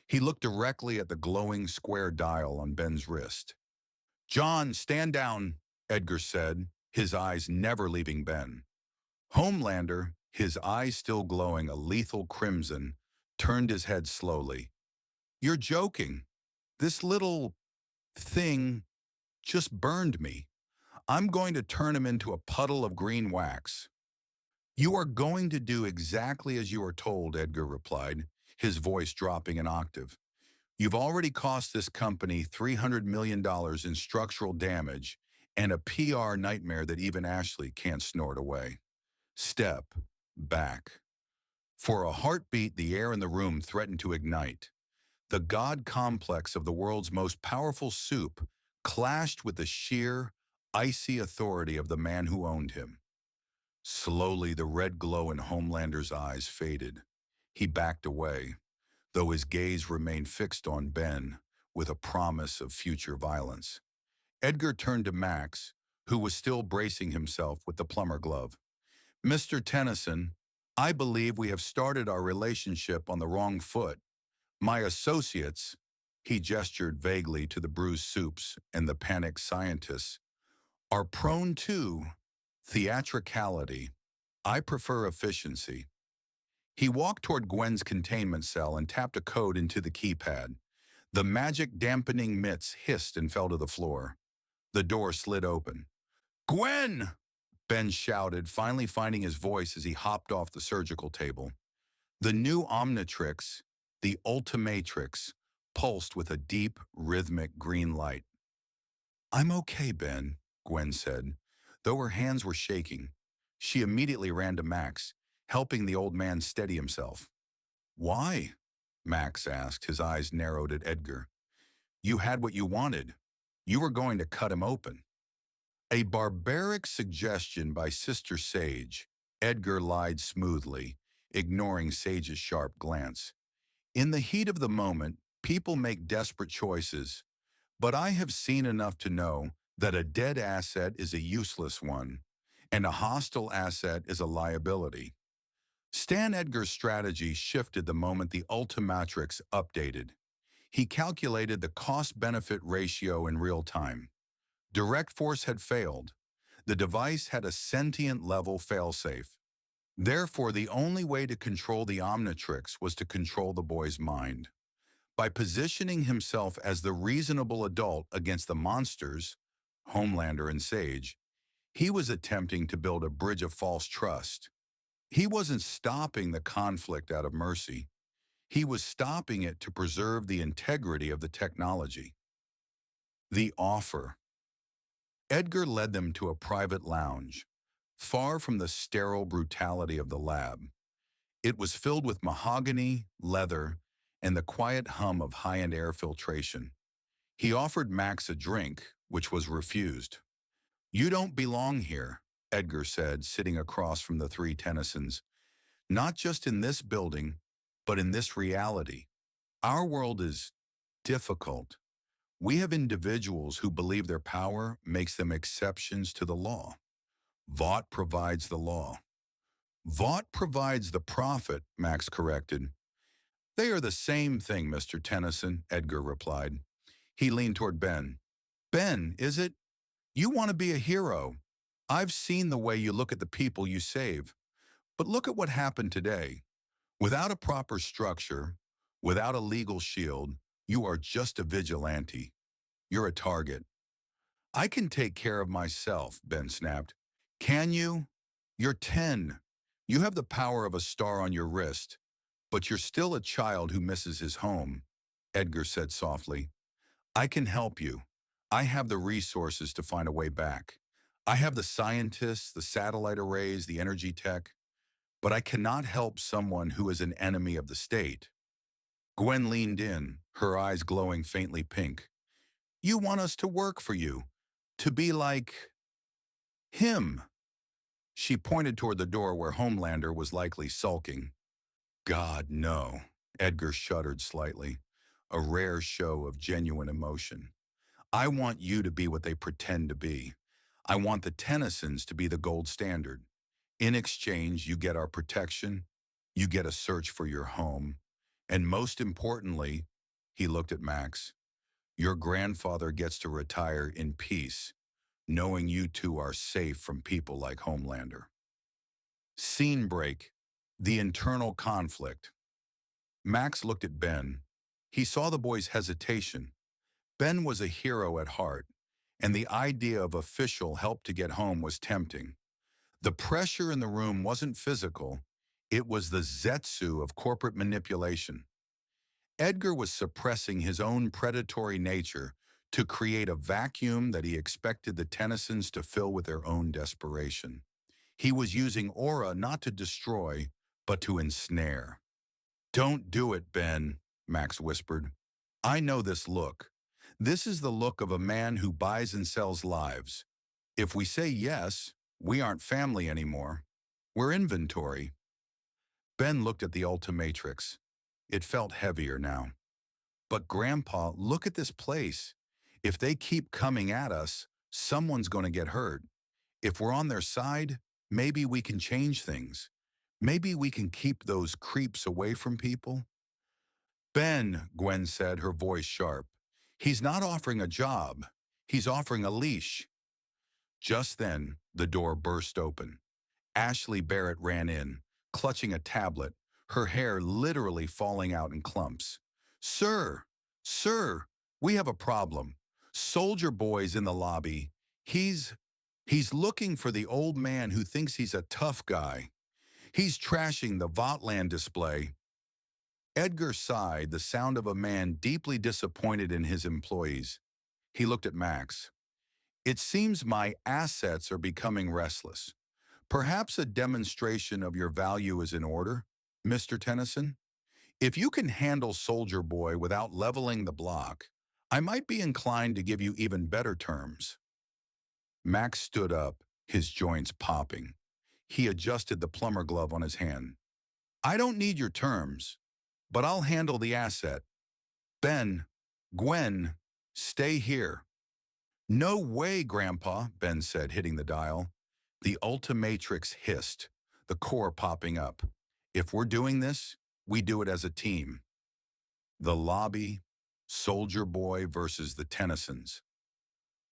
He looked directly at the glowing square dial on Ben's wrist. John, stand down, Edgar said, his eyes never leaving Ben. Homelander, his eyes still glowing a lethal crimson, turned his head slowly. You're joking. This little thing just burned me. I'm going to turn him into a puddle of green wax. You are going to do exactly as you are told, Edgar replied, his voice dropping an octave. You've already cost this company $300 million in structural damage and a PR nightmare that even Ashley can't snort away. Step back. For a heartbeat, the air in the room threatened to ignite. The god complex of the world's most powerful soup clashed with the sheer, icy authority of the man who owned him. Slowly, the red glow in Homelander's eyes faded. He backed away, though his gaze remained fixed on Ben with a promise of future violence. Edgar turned to Max, who was still bracing himself with the plumber glove. Mr. Tennyson, I believe we have started our relationship on the wrong foot. My associates, he gestured vaguely to the bruised soups and the panicked scientists, are prone to theatricality. I prefer efficiency. He walked toward Gwen's containment cell and tapped a code into the keypad. The magic dampening mitts hissed and fell to the floor. The door slid open. "Gwen!" Ben shouted, finally finding his voice as he hopped off the surgical table. The new Omnitrix, the Ultimatrix, pulsed with a deep, rhythmic green light. "I'm okay, Ben," Gwen said, though her hands were shaking. She immediately ran to Max, helping the old man steady himself. "Why?" Max asked, his eyes narrowed at Edgar. "You had what you wanted. You were going to cut him open." A barbaric suggestion by Sister Sage, Edgar lied smoothly, ignoring Sage's sharp glance. "In the heat of the moment, people make desperate choices, but I have seen enough to know that a dead asset is a useless one, and a hostile asset is a liability." Stan Edgar's strategy shifted the moment the Ultimatrix updated. He calculated the cost-benefit ratio in real time. Direct force had failed. The device had a sentient-level failsafe. Therefore, the only way to control the Omnitrix was to control the boy's mind. By positioning himself as the reasonable adult against the monsters, Homelander and Sage, he was attempting to build a bridge of false trust. He wasn't stopping the conflict out of mercy. He was stopping it to preserve the integrity of the technology. The offer. Edgar led them to a private lounge, far from the sterile brutality of the lab. It was filled with mahogany, leather, and the quiet hum of high-end air filtration. He offered Max a drink, which was refused. "You don't belong here," Edgar said, sitting across from the three Tennysons. "Not just in this building, but in this reality. Our world is difficult. We have individuals who believe their power makes them exceptions to the law. Vought provides the law." "Vought provides the profit," Max corrected. "They are the same thing, Mr. Tennyson," Edgar replied. He leaned toward Ben. "Ben, is it? You want to be a hero. I've seen the way you look at the people you save. But look at what happened today. Without a proper structure, without a legal shield, you are just a vigilante. You're a target." "I can take care of myself," Ben snapped. "Can you? You're 10. You have the power of a star on your wrist, but you're still a child who misses his home," Edgar said softly. "I can help you. I have the resources to find a way back. I have the scientists, the satellite arrays, the energy tech, but I cannot help someone who is an enemy of the state." Gwen leaned in, her eyes glowing faintly pink. "You want us to work for you, to be like him." She pointed toward the door where Homelander was likely sulking. "God, no." Edgar shuddered slightly, a rare show of genuine emotion. "I want you to be what they pretend to be. I want the Tennysons to be the gold standard. In exchange, you get our protection, you get a search for your home, and most importantly," he looked at Max, "your grandfather gets to retire in peace, knowing you two are safe from people like Homelander." Scene break. The internal conflict. Max looked at Ben. He saw the boy's hesitation. Ben was a hero at heart, and the idea of official help to get home was tempting. The pressure in the room wasn't physical, it was the zetsu of corporate manipulation. Edgar was suppressing his own predatory nature to create a vacuum that he expected the Tennysons to fill with their own desperation. He was using aura not to destroy, but to ensnare. "Don't do it, Ben," Max whispered. "I know this look. This is the look of a man who buys and sells lives. If we say yes, we aren't family anymore. We're inventory." Ben looked at the Ultimatrix. It felt heavier now. "But Grandpa, look at this place. If they keep coming at us, someone's going to get hurt. If we're on their side, maybe we can change things. Maybe we can keep those creeps away from people? Ben, Gwen said, her voice sharp. He's not offering a job. He's offering a leash. Just then, the door burst open. Ashley Barrett ran in, clutching a tablet, her hair literally falling out in clumps. Sir, sir, we have a problem. Soldier Boy's in the lobby. He's looking for the old man who thinks he's a tough guy. He's trashing the Votland display. Edgar sighed, the sound of a man deeply disappointed in his employees. He looked at Max. It seems my assets are becoming restless. Perhaps a demonstration of your value is in order, Mr. Tennyson? If you can handle Soldier Boy without leveling the block, I might be inclined to give you even better terms. Max stood up, his joints popping. He adjusted the plumber glove on his hand. I don't need your terms, but I'll handle the asset. Ben, Gwen, stay here. No way, Grandpa, Ben said, hitting the dial. The Ultimatrix hissed, the core popping up. If we're doing this, we do it as a team. The lobby, Soldier Boy versus the Tennysons.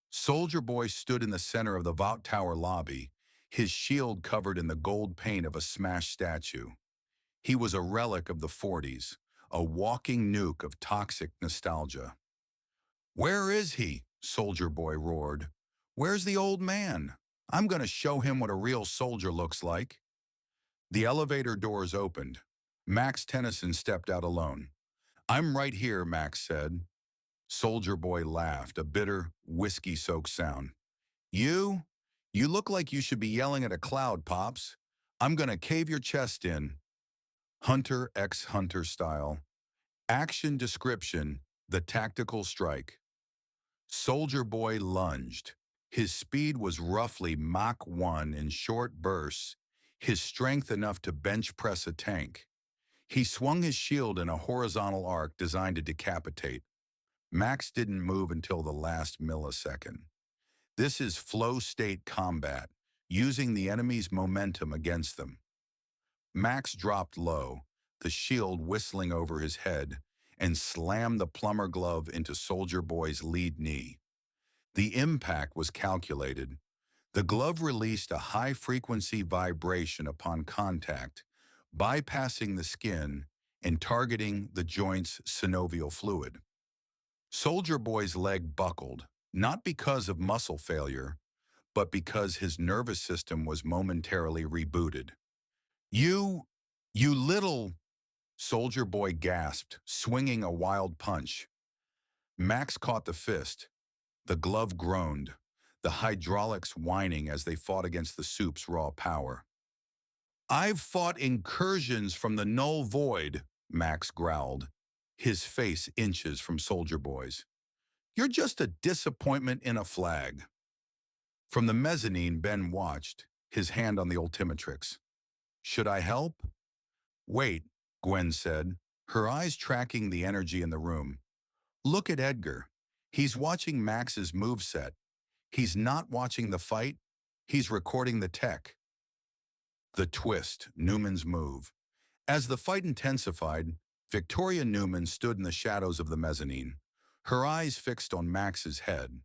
Soldier Boy stood in the center of the Vault Tower lobby, his shield covered in the gold paint of a smashed statue. He was a relic of the 40s, a walking nuke of toxic nostalgia. Where is he? Soldier Boy roared. Where's the old man? I'm going to show him what a real soldier looks like. The elevator doors opened. Max Tennyson stepped out alone. I'm right here, Max said. Soldier Boy laughed, a bitter, whiskey-soaked sound. You? You look like you should be yelling at a cloud, Pops. I'm going to cave your chest in. Hunter x Hunter style. Action description, the tactical strike. Soldier Boy lunged. His speed was roughly Mach 1 in short bursts, his strength enough to bench press a tank. He swung his shield in a horizontal arc designed to decapitate. Max didn't move until the last millisecond. This is flow state combat, using the enemy's momentum against them. Max dropped low, the shield whistling over his head, and slammed the plumber glove into Soldier Boy's lead knee. The impact was calculated. The glove released a high-frequency vibration upon contact, bypassing the skin and targeting the joint's synovial fluid. Soldier Boy's leg buckled, not because of muscle failure, but because his nervous system was momentarily rebooted. You little... Soldier Boy gasped, swinging a wild punch. Max caught the fist. The glove groaned, the hydraulics whining as they fought against the soup's raw power. I've fought incursions from the null void, Max growled, his face inches from Soldier Boy's. You're just a disappointment in a flag. From the mezzanine, Ben watched, his hand on the Ultimatrix. Should I help? Wait, Gwen said, her eyes tracking the energy in the room. Look at Edgar. He's watching Max's moveset. He's not watching the fight. He's recording the tech. The twist, Newman's move. As the fight intensified, Victoria Newman stood in the shadows of the mezzanine, her eyes fixed on Max's head.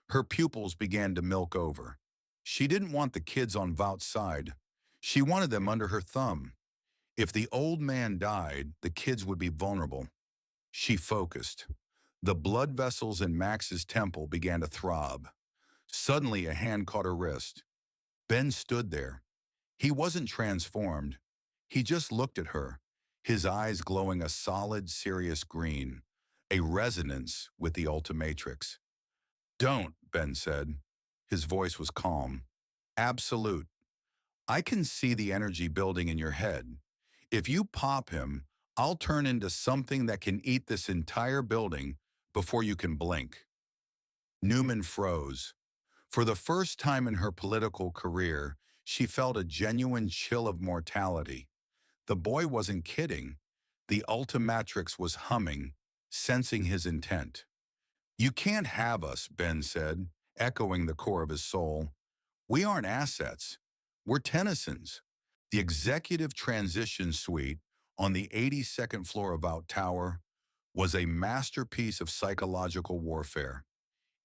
Her pupils began to milk over. She didn't want the kids on Vaught's side. She wanted them under her thumb. If the old man died, the kids would be vulnerable. She focused. The blood vessels in Max's temple began to throb. Suddenly, a hand caught her wrist. Ben stood there. He wasn't transformed. He just looked at her, his eyes glowing a solid, serious green, a resonance with the Ultimatrix. Don't, Ben said. His voice was calm. Absolute. I can see the energy building in your head. If you pop him, I'll turn into something that can eat this entire building before you can blink. Newman froze. For the first time in her political career, she felt a genuine chill of mortality. The boy wasn't kidding. The Ultimatrix was humming, sensing his intent. You can't have us, Ben said, echoing the core of his soul. We aren't assets. We're Tennysons. The executive transition suite on the 82nd floor of Vault Tower was a masterpiece of psychological warfare.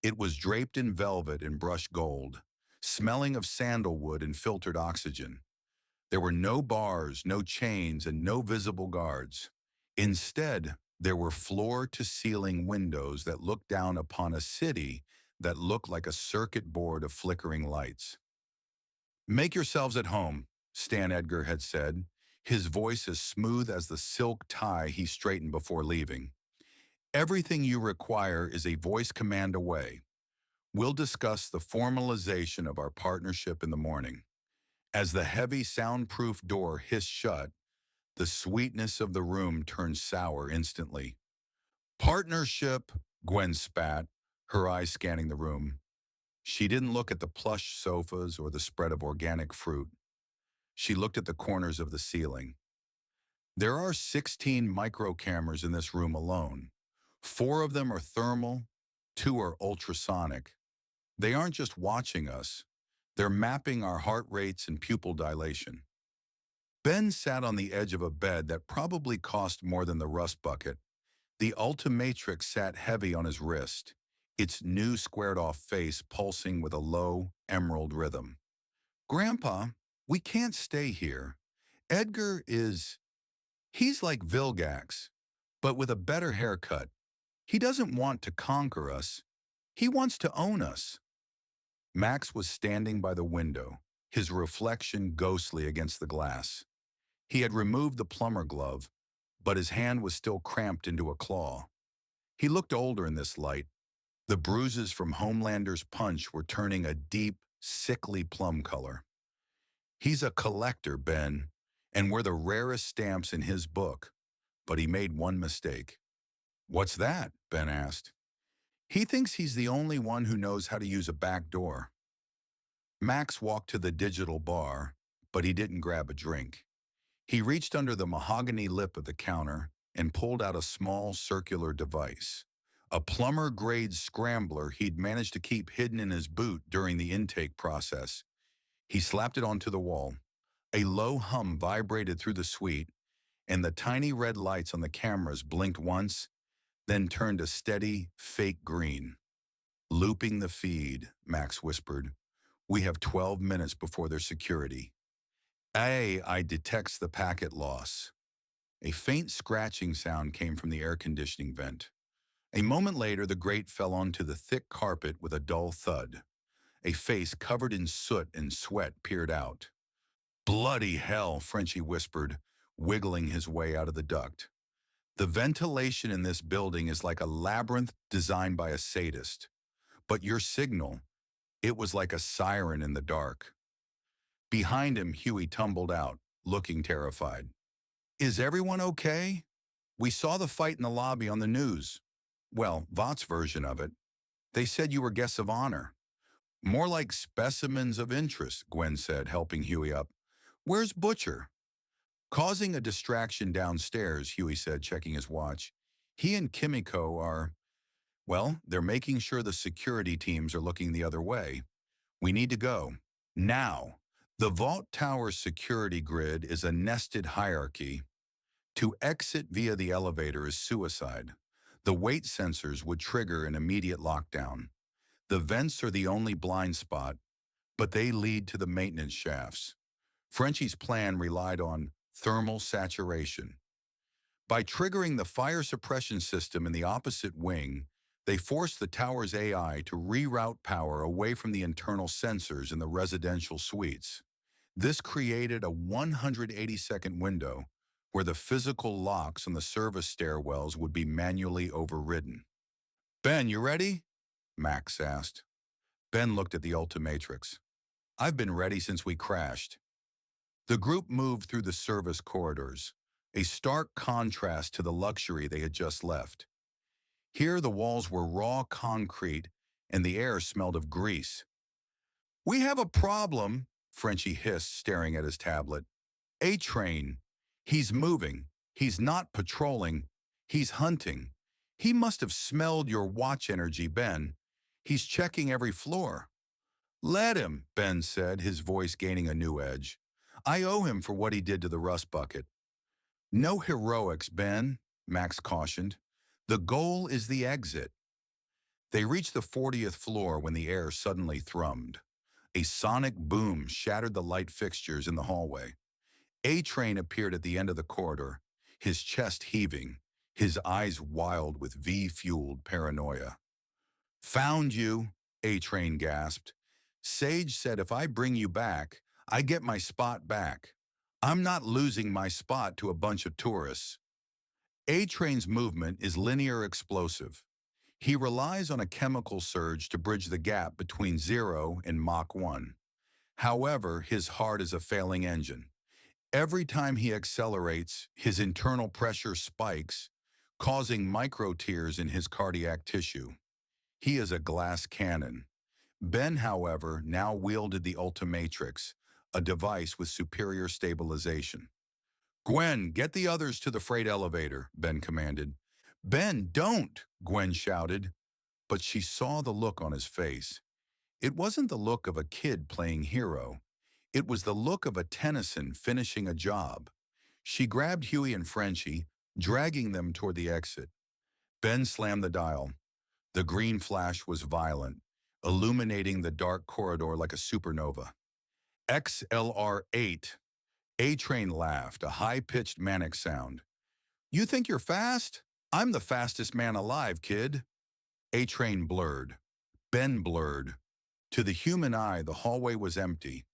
It was draped in velvet and brushed gold, smelling of sandalwood and filtered oxygen. There were no bars, no chains, and no visible guards. Instead, there were floor-to-ceiling windows that looked down upon a city that looked like a circuit board of flickering lights. "Make yourselves at home," Stan Edgar had said, his voice as smooth as the silk tie he straightened before leaving. "Everything you require is a voice command away. We'll discuss the formalization of our partnership in the morning." As the heavy soundproof door hissed shut, the sweetness of the room turned sour instantly. "Partnership," Gwen spat, her eyes scanning the room. She didn't look at the plush sofas or the spread of organic fruit. She looked at the corners of the ceiling. There are 16 micro cameras in this room alone. 4 of them are thermal, 2 are ultrasonic. They aren't just watching us, they're mapping our heart rates and pupil dilation. Ben sat on the edge of a bed that probably cost more than the rust bucket. The Ultimatrix sat heavy on his wrist, its new squared-off face pulsing with a low, emerald rhythm. "Grandpa, we can't stay here. Edgar he's like Vilgax, but with a better haircut. He doesn't want to conquer us. He wants to own us." Max was standing by the window, his reflection ghostly against the glass. He had removed the plumber glove, but his hand was still cramped into a claw. He looked older in this light. The bruises from Homelander's punch were turning a deep, sickly plum color. "He's a collector, Ben, and we're the rarest stamps in his book." But he made one mistake. "What's that?" Ben asked. "He thinks he's the only one who knows how to use a back door." Max walked to the digital bar, but he didn't grab a drink. He reached under the mahogany lip of the counter and pulled out a small circular device, a plumber-grade scrambler he'd managed to keep hidden in his boot during the intake process. He slapped it onto the wall. A low hum vibrated through the suite, and the tiny red lights on the cameras blinked once, then turned a steady, fake green. "Looping the feed," Max whispered. "We have 12 minutes before their security." "I detects the packet loss." A faint scratching sound came from the air conditioning vent. A moment later, the grate fell onto the thick carpet with a dull thud. A face covered in soot and sweat peered out. "Bloody hell," Frenchie whispered, wiggling his way out of the duct. "The ventilation in this building is like a labyrinth designed by a sadist. But your signal, it was like a siren in the dark." Behind him, Huey tumbled out, looking terrified. "Is everyone okay? We saw the fight in the lobby on the news. Well, Vought's version of it. They said you were guests of honor." "More like specimens of interest," Gwen said, helping Huey up. "Where's Butcher?" "Causing a distraction downstairs," Huey said, checking his watch. "He and Kimiko are, well, they're making sure the security teams are looking the other way. We need to go. Now." The Vault Tower security grid is a nested hierarchy. To exit via the elevator is suicide. The weight sensors would trigger an immediate lockdown. The vents are the only blind spot, but they lead to the maintenance shafts. Frenchie's plan relied on thermal saturation. By triggering the fire suppression system in the opposite wing, they forced the tower's AI to reroute power away from the internal sensors in the residential suites. This created a 180-second window where the physical locks on the service stairwells would be manually overridden. "Ben, you ready?" Max asked. Ben looked at the Ultimatrix. "I've been ready since we crashed." The group moved through the service corridors, a stark contrast to the luxury they had just left. Here the walls were raw concrete and the air smelled of grease. "We have a problem," Frenchie hissed, staring at his tablet. "A-Train. He's moving. He's not patrolling. He's hunting. He must have smelled your watch energy, Ben. He's checking every floor." "Let him," Ben said, his voice gaining a new edge. I owe him for what he did to the rust bucket. No heroics, Ben, Max cautioned. The goal is the exit. They reached the 40th floor when the air suddenly thrummed. A sonic boom shattered the light fixtures in the hallway. A-Train appeared at the end of the corridor, his chest heaving, his eyes wild with V-fueled paranoia. Found you, A-Train gasped. Sage said if I bring you back, I get my spot back. I'm not losing my spot to a bunch of tourists. A-Train's movement is linear explosive. He relies on a chemical surge to bridge the gap between 0 and Mach 1. However, his heart is a failing engine. Every time he accelerates, his internal pressure spikes, causing micro-tears in his cardiac tissue. He is a glass cannon. Ben, however, now wielded the Ultimatrix, a device with superior stabilization. Gwen, get the others to the freight elevator, Ben commanded. Ben, don't, Gwen shouted, but she saw the look on his face. It wasn't the look of a kid playing hero. It was the look of a Tennyson finishing a job. She grabbed Huey and Frenchie, dragging them toward the exit. Ben slammed the dial. The green flash was violent, illuminating the dark corridor like a supernova. XLR-8. A-Train laughed, a high-pitched manic sound. You think you're fast? I'm the fastest man alive, kid. A-Train blurred. Ben blurred. To the human eye, the hallway was empty.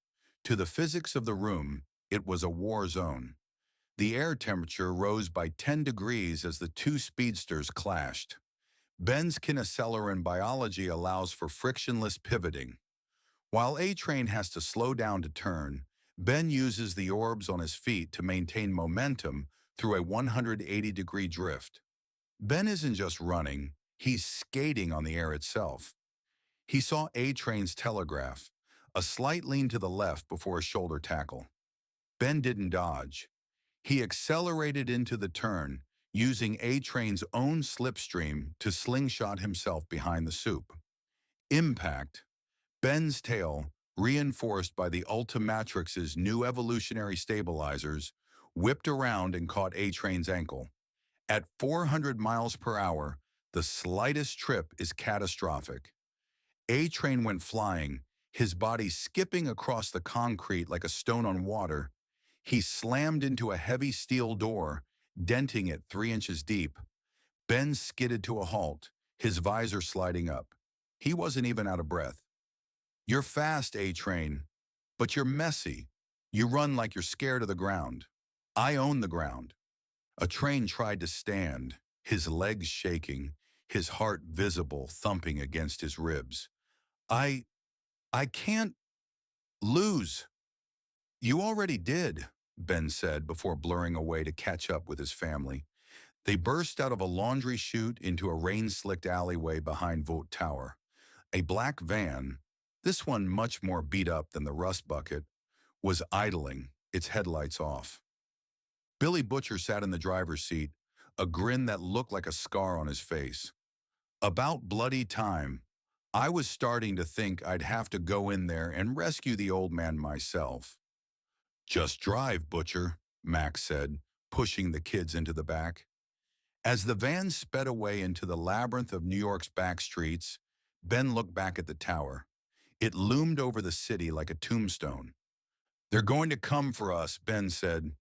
To the physics of the room, it was a war zone. The air temperature rose by 10 degrees as the two speedsters clashed. Ben's kineceleran biology allows for frictionless pivoting. While A-Train has to slow down to turn, Ben uses the orbs on his feet to maintain momentum through a 180-degree drift. Ben isn't just running, he's skating on the air itself. He saw A-Train's telegraph, a slight lean to the left before a shoulder tackle. Ben didn't dodge. He accelerated into the turn, using A-Train's own slipstream to slingshot himself behind the soup. Impact. Ben's tail, reinforced by the Ultimatrix's new evolutionary stabilizers, whipped around and caught A-Train's ankle. At 400 miles per hour, the slightest trip is catastrophic. A-Train went flying, his body skipping across the concrete like a stone on water. He slammed into a heavy steel door, denting it 3 inches deep. Ben skidded to a halt, his visor sliding up. He wasn't even out of breath. You're fast, A-Train, but you're messy. You run like you're scared of the ground. I own the ground. A train tried to stand, his legs shaking, his heart visible thumping against his ribs. I can't lose. You already did, Ben said before blurring away to catch up with his family. They burst out of a laundry chute into a rain-slicked alleyway behind Vogt Tower. A black van, this one much more beat up than the rust bucket, was idling, its headlights off. Billy Butcher sat in the driver's seat, a grin that looked like a scar on his face. About bloody time. I was starting to think I'd have to go in there and rescue the old man myself. Just drive, Butcher, Max said, pushing the kids into the back. As the van sped away into the labyrinth of New York's back streets, Ben looked back at the tower. It loomed over the city like a tombstone. They're going to come for us, Ben said.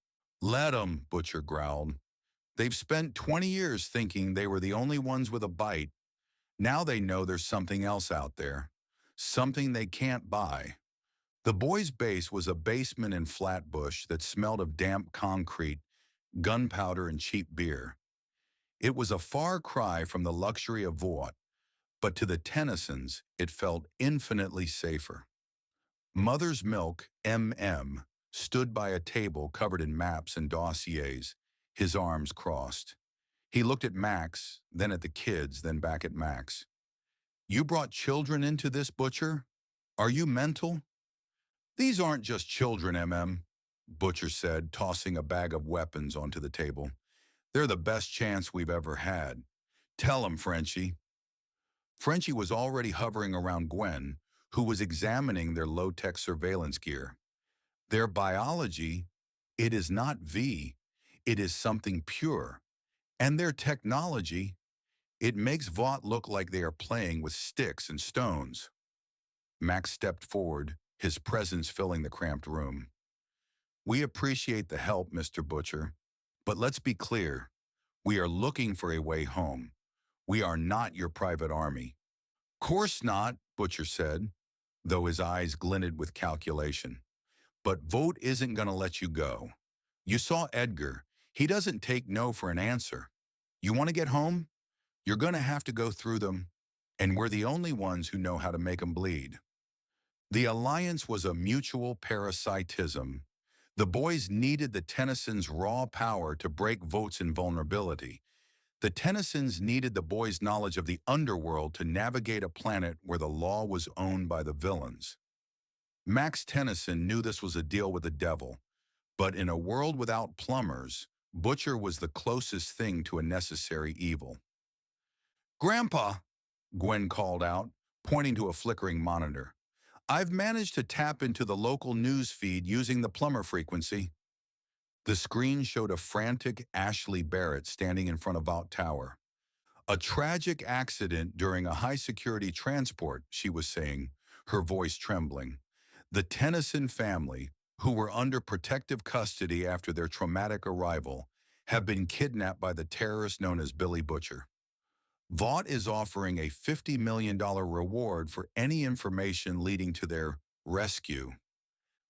Let 'em, Butcher growled. They've spent 20 years thinking they were the only ones with a bite. Now they know there's something else out there, something they can't buy. The boys' base was a basement in Flatbush that smelled of damp concrete, gunpowder, and cheap beer. It was a far cry from the luxury of Vogt, but to the Tennysons, it felt infinitely safer. Mother's Milk, M.M., stood by a table covered in maps and dossiers, his arms crossed. He looked at Max, then at the kids, then back at Max. You brought children into this, Butcher? Are you mental? These aren't just children, M.M., Butcher said, tossing a bag of weapons onto the table. They're the best chance we've ever had. Tell 'em, Frenchie. Frenchie was already hovering around Gwen, who was examining their low-tech surveillance gear. Their biology, it is not V, it is something pure. And their technology, it makes Vought look like they are playing with sticks and stones. Max stepped forward, his presence filling the cramped room. We appreciate the help, Mr. Butcher, but let's be clear. We are looking for a way home. We are not your private army. Course not, Butcher said, though his eyes glinted with calculation. But Vote isn't going to let you go. You saw Edgar. He doesn't take no for an answer. You want to get home? You're going to have to go through them, and we're the only ones who know how to make them bleed. The alliance was a mutual parasitism. The boys needed the Tennysons' raw power to break Vote's invulnerability. The Tennysons needed the boys' knowledge of the underworld to navigate a planet where the law was owned by the villains. Max Tennyson knew this was a deal with the devil, but in a world without plumbers, Butcher was the closest thing to a necessary evil. "Grandpa," Gwen called out, pointing to a flickering monitor. "I've managed to tap into the local news feed using the plumber frequency." The screen showed a frantic Ashley Barrett standing in front of Vault Tower. "A tragic accident during a high-security transport," she was saying, her voice trembling. "The Tennyson family, who were under protective custody after their traumatic arrival, have been kidnapped by the terrorist known as Billy Butcher. Vought is offering a $50 million reward for any information leading to their rescue."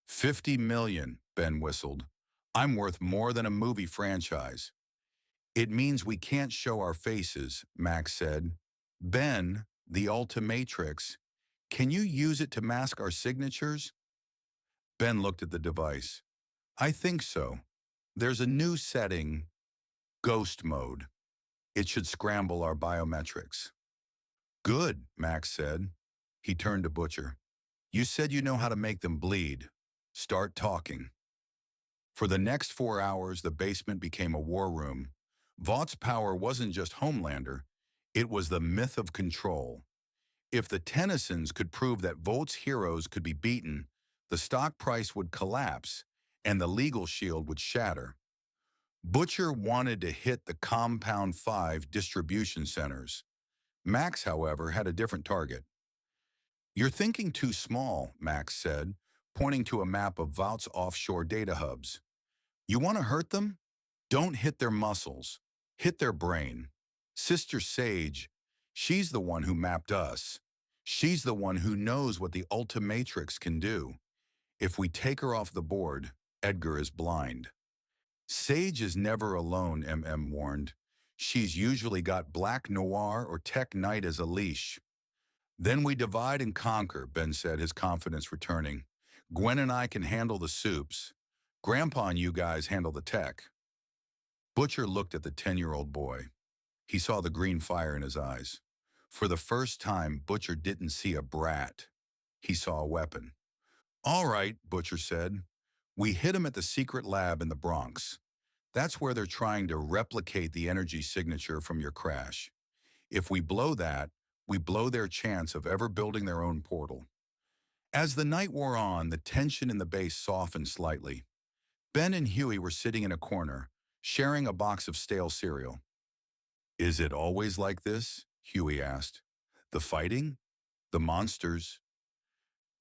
"50 million, Ben whistled. "I'm worth more than a movie franchise." "It means we can't show our faces," Max said. "Ben, the Ultimatrix, can you use it to mask our signatures?" Ben looked at the device. "I think so. There's a new setting, Ghost Mode. It should scramble our biometrics." "Good," Max said. He turned to Butcher. "You said you know how to make them bleed. Start talking." For the next 4 hours, the basement became a war room. Vaught's power wasn't just Homelander, it was the myth of control. If the Tennysons could prove that Vaught's heroes could be beaten, the stock price would collapse, and the legal shield would shatter. Butcher wanted to hit the Compound 5 distribution centers. Max, however, had a different target. "You're thinking too small," Max said, pointing to a map of Vaught's offshore data hubs. "You want to hurt them? Don't hit their muscles. Hit their brain. Sister Sage, she's the one who mapped us. She's the one who knows what the Ultimatrix can do. If we take her off the board, Edgar is blind." "Sage is never alone," MM warned. "She's usually got Black Noir or Tech Knight as a leash." "Then we divide and conquer," Ben said, his confidence returning. "Gwen and I can handle the soups. Grandpa and you guys handle the tech." Butcher looked at the 10-year-old boy. He saw the green fire in his eyes. For the first time, Butcher didn't see a brat. He saw a weapon. "All right," Butcher said. "We hit him at the secret lab in the Bronx. That's where they're trying to replicate the energy signature from your crash. If we blow that, we blow their chance of ever building their own portal." As the night wore on, the tension in the base softened slightly. Ben and Huey were sitting in a corner, sharing a box of stale cereal. "Is it always like this?" Huey asked. "The fighting? The monsters?"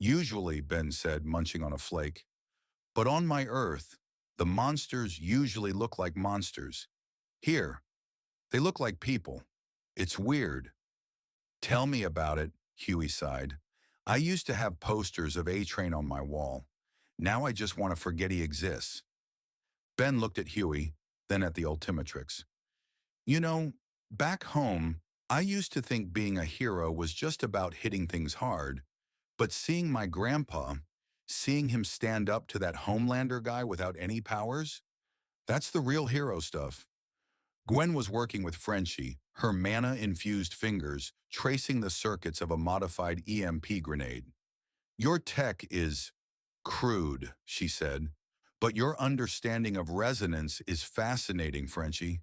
"Usually," Ben said, munching on a flake. "But on my Earth, the monsters usually look like monsters. Here, they look like people. It's weird." "Tell me about it," Huey sighed. "I used to have posters of A-Train on my wall. Now I just want to forget he exists." Ben looked at Huey, then at the Ultimatrix. "You know, back home, I used to think being a hero was just about hitting things hard, but seeing my grandpa, seeing him stand up to that Homelander guy without any powers, that's the real hero stuff." Gwen was working with Frenchie, her mana-infused fingers tracing the circuits of a modified EMP grenade. "Your tech is crude," she said, "but your understanding of resonance is fascinating, Frenchie.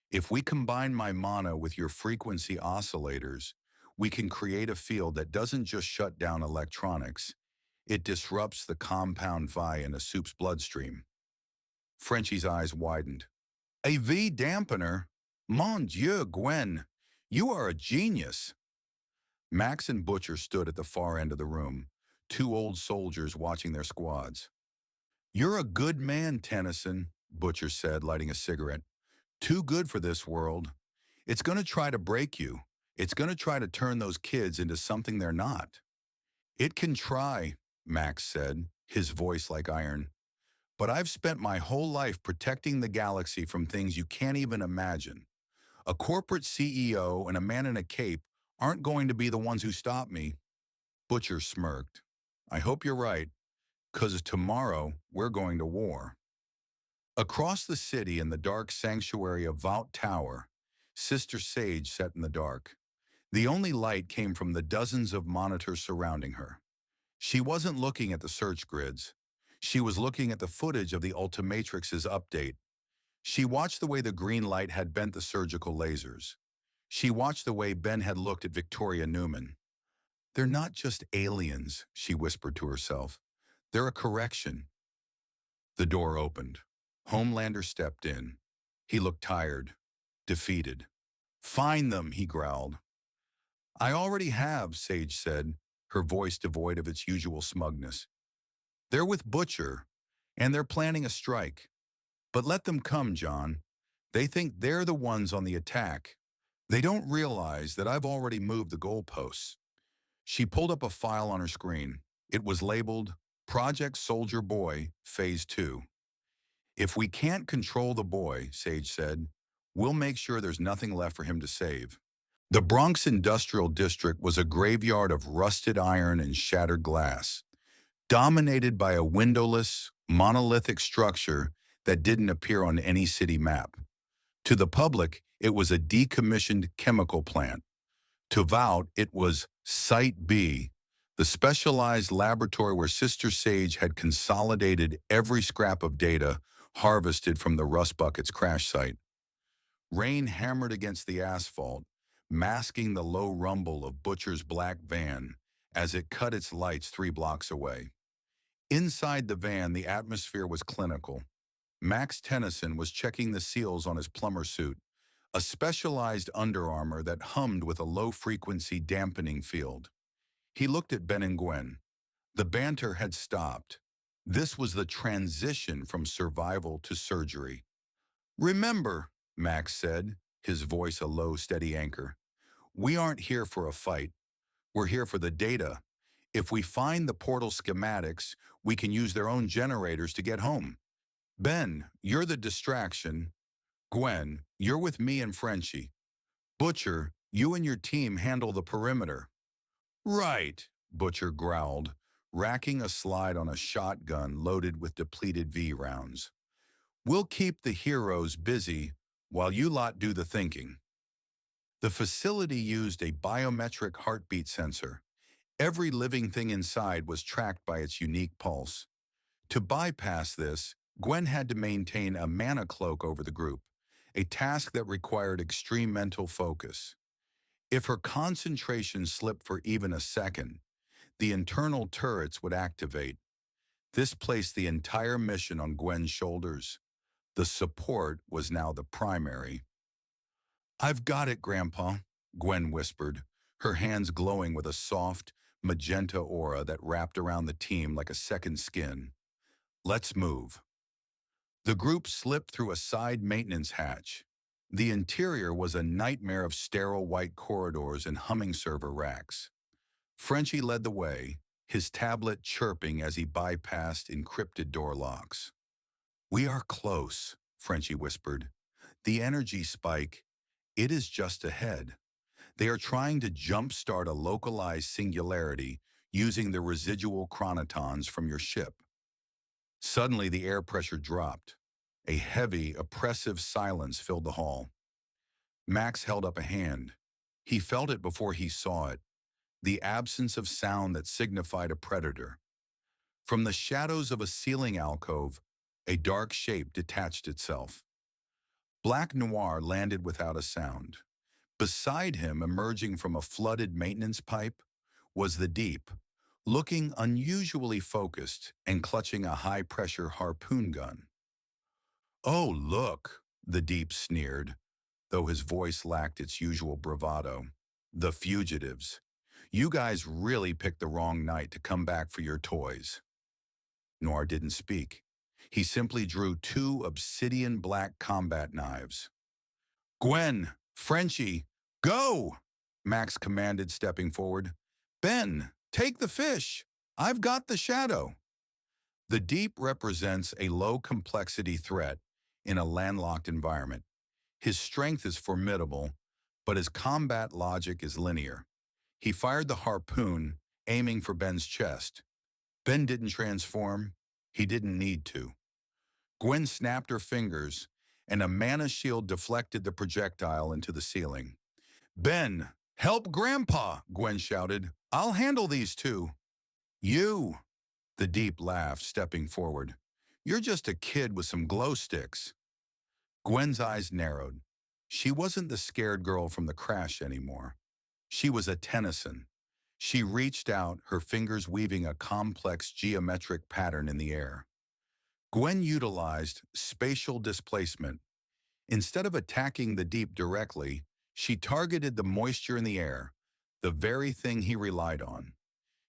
If we combine my mana with your frequency oscillators, we can create a field that doesn't just shut down electronics. It disrupts the compound Vi in a soup's bloodstream. Frenchie's eyes widened. A V dampener? Mon Dieu, Gwen, you are a genius. Max and Butcher stood at the far end of the room, two old soldiers watching their squads. You're a good man, Tennyson, Butcher said, lighting a cigarette. Too good for this world. It's going to try to break you. It's going to try to turn those kids into something they're not. It can try, Max said, his voice like iron. But I've spent my whole life protecting the galaxy from things you can't even imagine. A corporate CEO and a man in a cape aren't going to be the ones who stop me. Butcher smirked. I hope you're right, 'cause tomorrow we're going to war. Across the city in the dark sanctuary of Vault Tower, Sister Sage sat in the dark. The only light came from the dozens of monitors surrounding her. She wasn't looking at the search grids. She was looking at the footage of the Ultimatrix's update. She watched the way the green light had bent the surgical lasers. She watched the way Ben had looked at Victoria Newman. They're not just aliens, she whispered to herself. They're a correction. The door opened. Homelander stepped in. He looked tired, defeated. Find them, he growled. I already have, Sage said, her voice devoid of its usual smugness. They're with Butcher, and they're planning a strike. But let them come, John. They think they're the ones on the attack. They don't realize that I've already moved the goalposts. She pulled up a file on her screen. It was labeled Project Soldier Boy, Phase 2. If we can't control the boy, Sage said, we'll make sure there's nothing left for him to save. The Bronx Industrial District was a graveyard of rusted iron and shattered glass, dominated by a windowless, monolithic structure that didn't appear on any city map. To the public, it was a decommissioned chemical plant. To Vault, it was Site B, the specialized laboratory where Sister Sage had consolidated every scrap of data harvested from the Rust Bucket's crash site. Rain hammered against the asphalt, masking the low rumble of Butcher's black van as it cut its lights 3 blocks away. Inside the van, the atmosphere was clinical. Max Tennyson was checking the seals on his plumber suit, a specialized underarmor that hummed with a low-frequency dampening field. He looked at Ben and Gwen. The banter had stopped. This was the transition from survival to surgery. Remember, Max said, his voice a low, steady anchor, we aren't here for a fight. We're here for the data. If we find the portal schematics, we can use their own generators to get home. Ben, you're the distraction. Gwen, you're with me and Frenchie. Butcher, you and your team handle the perimeter. Right, Butcher growled, racking a slide on a shotgun loaded with depleted V rounds. We'll keep the heroes busy while you lot do the thinking. The facility used a biometric heartbeat sensor. Every living thing inside was tracked by its unique pulse. To bypass this, Gwen had to maintain a mana cloak over the group, a task that required extreme mental focus. If her concentration slipped for even a second, the internal turrets would activate. This placed the entire mission on Gwen's shoulders. The support was now the primary. I've got it, Grandpa, Gwen whispered, her hands glowing with a soft, magenta aura that wrapped around the team like a second skin. Let's move. The group slipped through a side maintenance hatch. The interior was a nightmare of sterile white corridors and humming server racks. Frenchie led the way, his tablet chirping as he bypassed encrypted door locks. We are close, Frenchie whispered. The energy spike, it is just ahead. They are trying to jumpstart a localized singularity using the residual chronotons from your ship. Suddenly, the air pressure dropped. A heavy, oppressive silence filled the hall. Max held up a hand. He felt it before he saw it, the absence of sound that signified a predator. From the shadows of a ceiling alcove, a dark shape detached itself. Black Noir landed without a sound. Beside him, emerging from a flooded maintenance pipe, was the deep, looking unusually focused and clutching a high-pressure harpoon gun. "Oh, look," the Deep sneered, though his voice lacked its usual bravado. "The fugitives. You guys really picked the wrong night to come back for your toys." Noir didn't speak. He simply drew two obsidian black combat knives. "Gwen, Frenchie, go!" Max commanded, stepping forward. "Ben, take the fish. I've got the shadow." The Deep represents a low-complexity threat in a landlocked environment. His strength is formidable, but his combat logic is linear. He fired the harpoon, aiming for Ben's chest. Ben didn't transform. He didn't need to. Gwen snapped her fingers, and a mana shield deflected the projectile into the ceiling. "Ben, help Grandpa!" Gwen shouted. "I'll handle these two." "You," the Deep laughed, stepping forward. "You're just a kid with some glow sticks." Gwen's eyes narrowed. She wasn't the scared girl from the crash anymore. She was a Tennyson. She reached out, her fingers weaving a complex geometric pattern in the air. Gwen utilized spatial displacement. Instead of attacking the Deep directly, she targeted the moisture in the air, the very thing he relied on.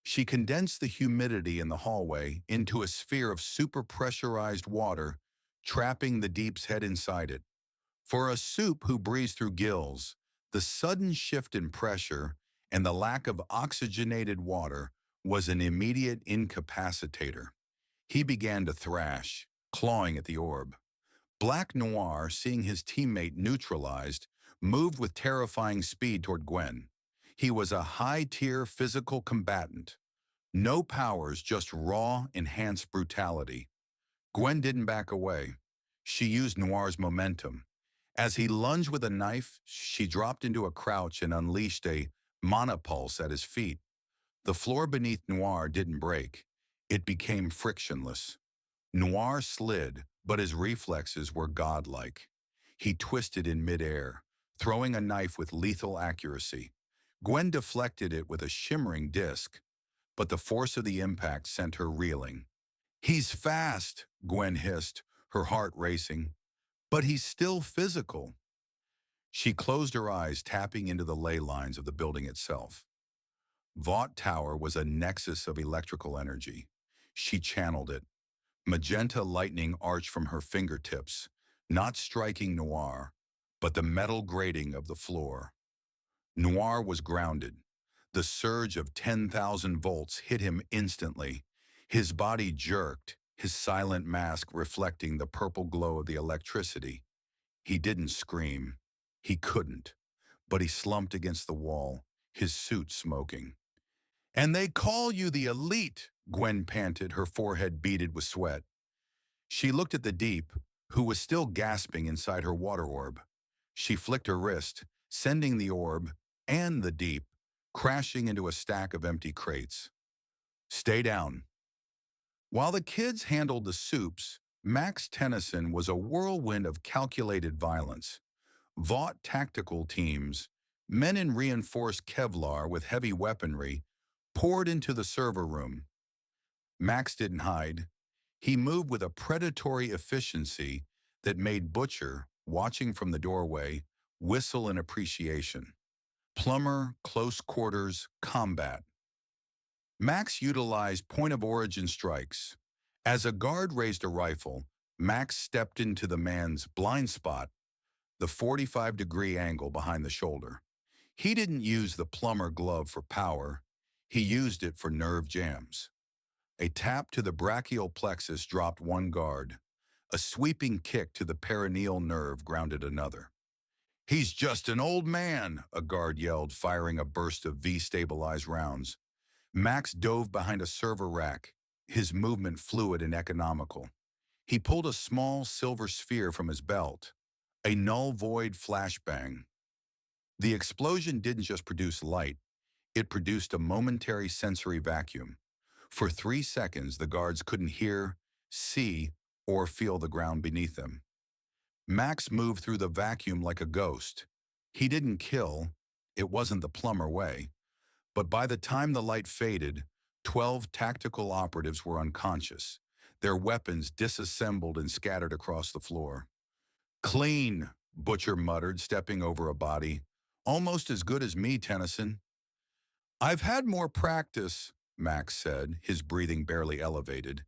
She condensed the humidity in the hallway into a sphere of super-pressurized water, trapping the Deep's head inside it. For a soup who breathes through gills, the sudden shift in pressure and the lack of oxygenated water was an immediate incapacitator. He began to thrash, clawing at the orb. Black Noir, seeing his teammate neutralized, moved with terrifying speed toward Gwen. He was a high-tier physical combatant. No powers, just raw, enhanced brutality. Gwen didn't back away. She used Noir's momentum. As he lunged with a knife, she dropped into a crouch and unleashed a monopulse at his feet. The floor beneath Noir didn't break. It became frictionless. Noir slid, but his reflexes were godlike. He twisted in midair, throwing a knife with lethal accuracy. Gwen deflected it with a shimmering disc, but the force of the impact sent her reeling. "He's fast," Gwen hissed, her heart racing. "But he's still physical." She closed her eyes, tapping into the ley lines of the building itself. Vought Tower was a nexus of electrical energy. She channeled it. Magenta lightning arched from her fingertips, not striking Noir, but the metal grating of the floor. Noir was grounded. The surge of 10,000 volts hit him instantly. His body jerked, his silent mask reflecting the purple glow of the electricity. He didn't scream. He couldn't. But he slumped against the wall, his suit smoking. "And they call you the Elite," Gwen panted, her forehead beaded with sweat. She looked at the Deep, who was still gasping inside her water orb. She flicked her wrist, sending the orb and the Deep crashing into a stack of empty crates. "Stay down." While the kids handled the soups, Max Tennyson was a whirlwind of calculated violence. Vought tactical teams, men in reinforced Kevlar with heavy weaponry, poured into the server room. Max didn't hide. He moved with a predatory efficiency that made Butcher, watching from the doorway, whistle in appreciation. Plumber, close quarters, combat. Max utilized point-of-origin strikes. As a guard raised a rifle, Max stepped into the man's blind spot, the 45-degree angle behind the shoulder. He didn't use the plumber glove for power. He used it for nerve jams. A tap to the brachial plexus dropped one guard. A sweeping kick to the perineal nerve grounded another. "He's just an old man," a guard yelled, firing a burst of V-stabilized rounds. Max dove behind a server rack, his movement fluid and economical. He pulled a small silver sphere from his belt, a null-void flashbang. The explosion didn't just produce light, it produced a momentary sensory vacuum. For 3 seconds, the guards couldn't hear, see, or feel the ground beneath them. Max moved through the vacuum like a ghost. He didn't kill, it wasn't the plumber way. But by the time the light faded, 12 tactical operatives were unconscious, their weapons disassembled and scattered across the floor. Clean, Butcher muttered, stepping over a body. Almost as good as me, Tennyson. I've had more practice, Max said, his breathing barely elevated.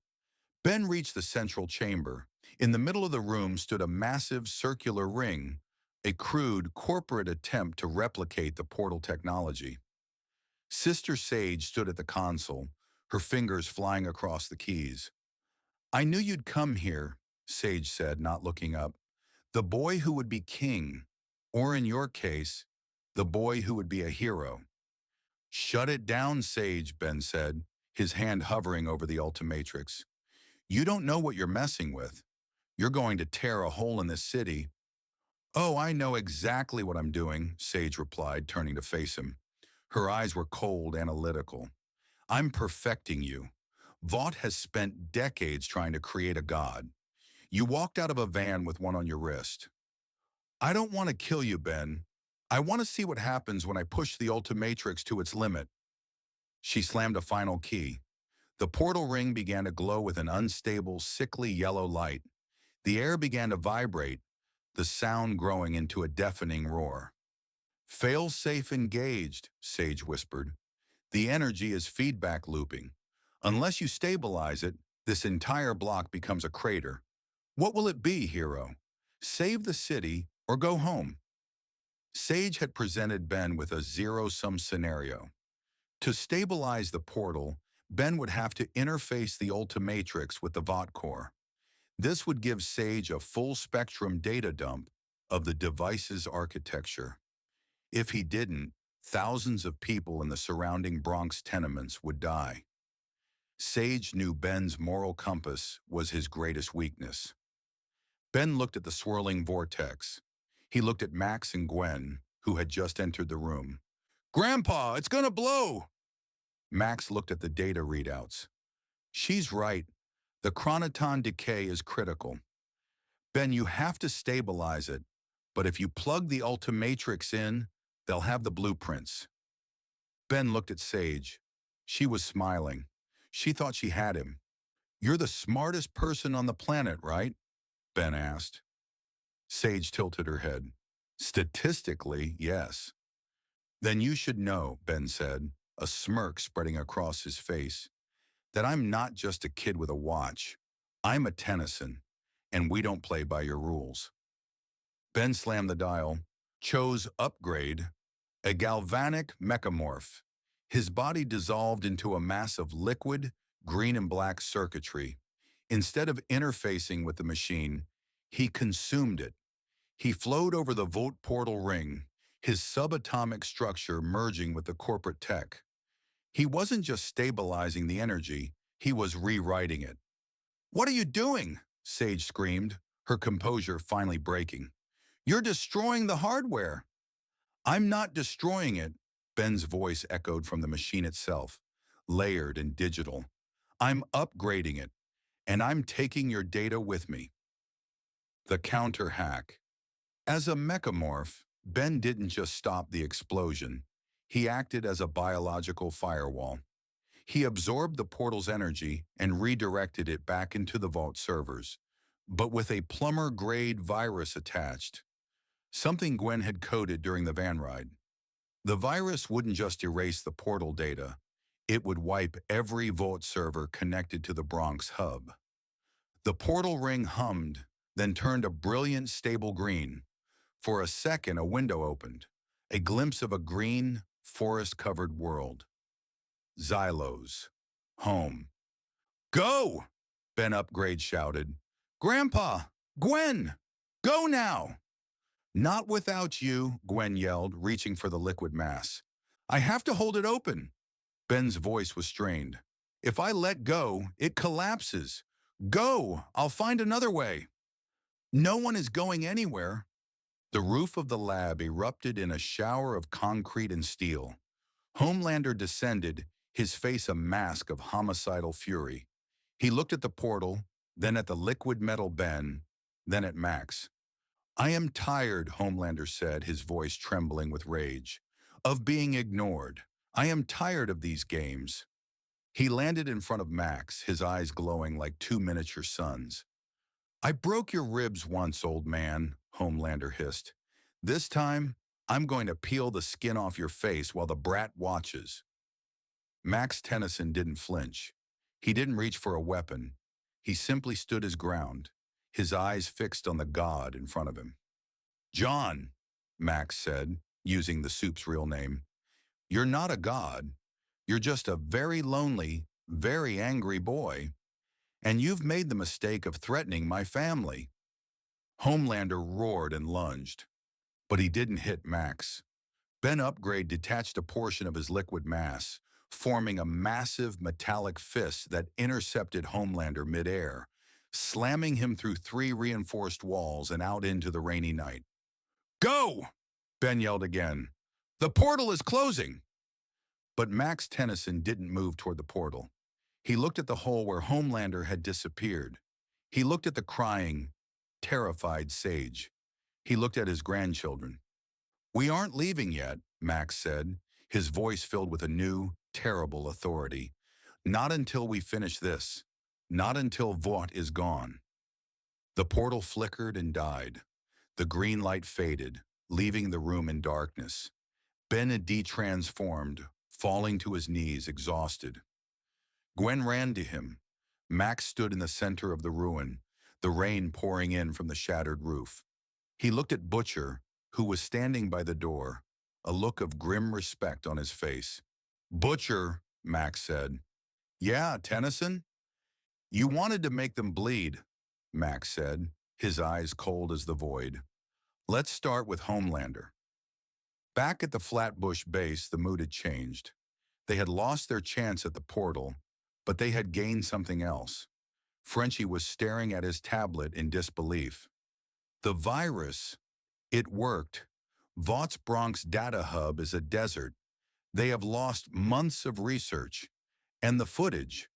Ben reached the central chamber. In the middle of the room stood a massive circular ring, a crude corporate attempt to replicate the portal technology. Sister Sage stood at the console, her fingers flying across the keys. I knew you'd come here, Sage said, not looking up. The boy who would be king, or in your case, the boy who would be a hero. Shut it down, Sage, Ben said, his hand hovering over the Ultimatrix. You don't know what you're messing with. You're going to tear a hole in this city. Oh, I know exactly what I'm doing, Sage replied, turning to face him. Her eyes were cold, analytical. I'm perfecting you. Vought has spent decades trying to create a god. You walked out of a van with one on your wrist. I don't want to kill you, Ben. I want to see what happens when I push the Ultimatrix to its limit. She slammed a final key. The portal ring began to glow with an unstable, sickly yellow light. The air began to vibrate, the sound growing into a deafening roar. Fail-safe engaged, Sage whispered. The energy is feedback looping. Unless you stabilize it, this entire block becomes a crater. What will it be, hero? Save the city or go home? Sage had presented Ben with a zero-sum scenario. To stabilize the portal, Ben would have to interface the Ultimatrix with the Vought core. This would give Sage a full-spectrum data dump of the device's architecture. If he didn't, thousands of people in the surrounding Bronx tenements would die. Sage knew Ben's moral compass was his greatest weakness. Ben looked at the swirling vortex. He looked at Max and Gwen, who had just entered the room. Grandpa, it's gonna blow! Max looked at the data readouts. She's right. The chronoton decay is critical. Ben, you have to stabilize it, but if you plug the Ultimatrix in, they'll have the blueprints. Ben looked at Sage. She was smiling. She thought she had him. You're the smartest person on the planet, right? Ben asked. Sage tilted her head. Statistically, yes. Then you should know, Ben said, a smirk spreading across his face, that I'm not just a kid with a watch. I'm a Tennyson, and we don't play by your rules. Ben slammed the dial, chose upgrade, a galvanic mechamorph. His body dissolved into a mass of liquid, green and black circuitry. Instead of interfacing with the machine, he consumed it. He flowed over the Vought portal ring, his subatomic structure merging with the corporate tech. He wasn't just stabilizing the energy, he was rewriting it. What are you doing? Sage screamed, her composure finally breaking. You're destroying the hardware. I'm not destroying it, Ben's voice echoed from the machine itself, layered and digital. I'm upgrading it, and I'm taking your data with me. The counter hack. As a mechamorph, Ben didn't just stop the explosion. He acted as a biological firewall. He absorbed the portal's energy and redirected it back into the Vought servers, but with a plumber-grade virus attached, something Gwen had coded during the van ride. The virus wouldn't just erase the portal data, it would wipe every Vought server connected to the Bronx hub. The portal ring hummed, then turned a brilliant, stable green. For a second, a window opened, a glimpse of a green, forest-covered world. Xylos. Home. Go! Ben Upgrade shouted. Grandpa! Gwen! Go now! Not without you, Gwen yelled, reaching for the liquid mass. I have to hold it open. Ben's voice was strained. If I let go, it collapses. Go! I'll find another way. No one is going anywhere. The roof of the lab erupted in a shower of concrete and steel. Homelander descended, his face a mask of homicidal fury. He looked at the portal, then at the liquid metal Ben, then at Max. I am tired, Homelander said, his voice trembling with rage, of being ignored. I am tired of these games. He landed in front of Max, his eyes glowing like two miniature suns. "I broke your ribs once, old man," Homelander hissed. "This time, I'm going to peel the skin off your face while the brat watches." Max Tennyson didn't flinch. He didn't reach for a weapon. He simply stood his ground, his eyes fixed on the god in front of him. "John," Max said, using the soup's real name, "you're not a god. You're just a very lonely, very angry boy. And you've made the mistake of threatening my family." Homelander roared and lunged, but he didn't hit Max. Ben Upgrade detached a portion of his liquid mass, forming a massive metallic fist that intercepted Homelander midair, slamming him through 3 reinforced walls and out into the rainy night. "Go!" Ben yelled again. "The portal is closing!" But Max Tennyson didn't move toward the portal. He looked at the hole where Homelander had disappeared. He looked at the crying, terrified Sage. He looked at his grandchildren. "We aren't leaving yet," Max said, his voice filled with a new, terrible authority. "Not until we finish this. Not until Vought is gone." The portal flickered and died. The green light faded, leaving the room in darkness. Ben had de-transformed, falling to his knees, exhausted. Gwen ran to him. Max stood in the center of the ruin, the rain pouring in from the shattered roof. He looked at Butcher, who was standing by the door, a look of grim respect on his face. "Butcher," Max said. "Yeah, Tennyson?" "You wanted to make them bleed," Max said, his eyes cold as the void. "Let's start with Homelander." Back at the Flatbush base, the mood had changed. They had lost their chance at the portal, but they had gained something else. Frenchie was staring at his tablet in disbelief. "The virus, it worked. Vaught's Bronx data hub is a desert. They have lost months of research. And the footage."